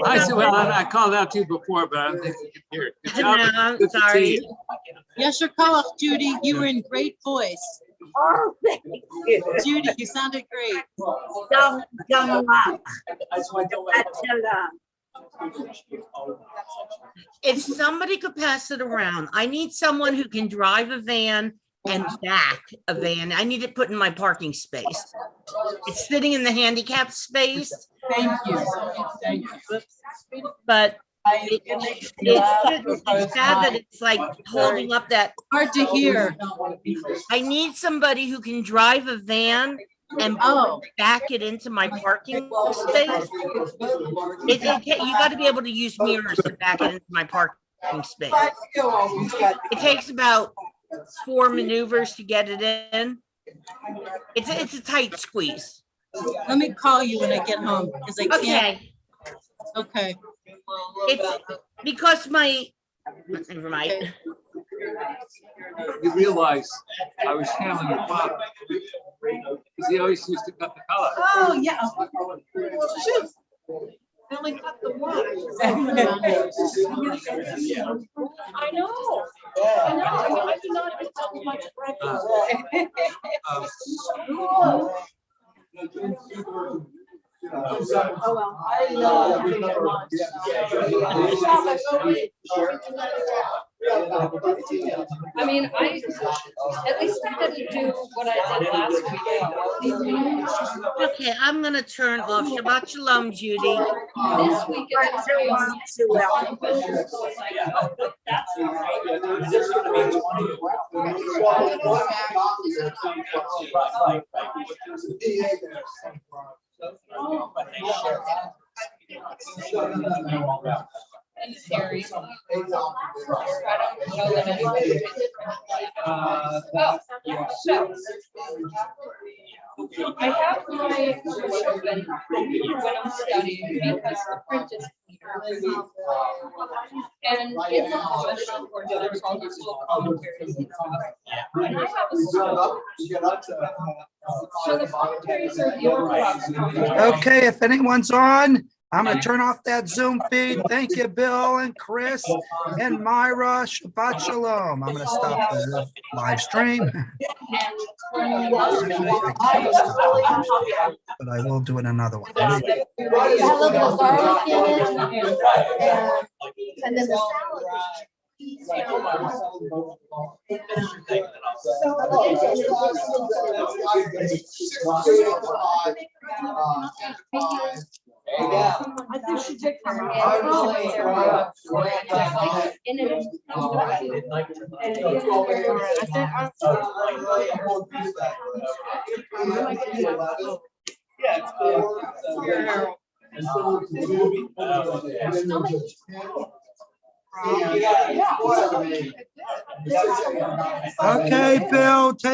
Speaker 2: I said, well, I called out to you before, but I don't think you could hear it. Good job.
Speaker 12: No, I'm
Speaker 2: Good to see
Speaker 12: sorry.
Speaker 2: you.
Speaker 15: Yes, your call, Judy. You were in great voice.
Speaker 7: Oh, thank you.
Speaker 15: Judy, you sounded great.
Speaker 7: Don't up.
Speaker 12: If somebody could pass it around, I need someone who can drive a van and back a van. I need it put in my parking space. It's sitting in the handicap space.
Speaker 15: Thank you. Thank you.
Speaker 12: But it's bad that it's like holding up that.
Speaker 15: Hard to hear.
Speaker 12: I need somebody who can drive a van and back it into my parking space. You got to be able to use mirrors to back it into my parking space. It takes about 4 maneuvers to get it in. It's a tight squeeze.
Speaker 15: Let me call you when I get home because I can't. Okay.
Speaker 12: It's because never mind.
Speaker 15: Okay.
Speaker 2: You realize I was handling your father because he always used to cut the color.
Speaker 15: Oh, yeah. Shoot. I only cut the one. I know. I do not have much breakfast. Oh, well, I already know everything at once. I mean, at least I didn't do what I did last week.
Speaker 12: Okay, I'm gonna turn off. Shabbat Shalom, Judy.
Speaker 15: This week. And Terry. I don't know that anybody. So. I have my version when I'm studying because the print is cleaner. And in the version for there's all these little commentaries and stuff. And I have a so the commentaries are the Orthodox commentaries.
Speaker 1: Okay, if anyone's on, I'm gonna turn off that Zoom feed. Thank you, Bill and Chris and Myra. Shabbat Shalom. I'm gonna stop the live stream. Actually, I can't stop the live stream, but I will do it another one.
Speaker 3: I have a little garlic in it, and then the salad.
Speaker 15: I think she did come out.
Speaker 14: Okay, Bill, take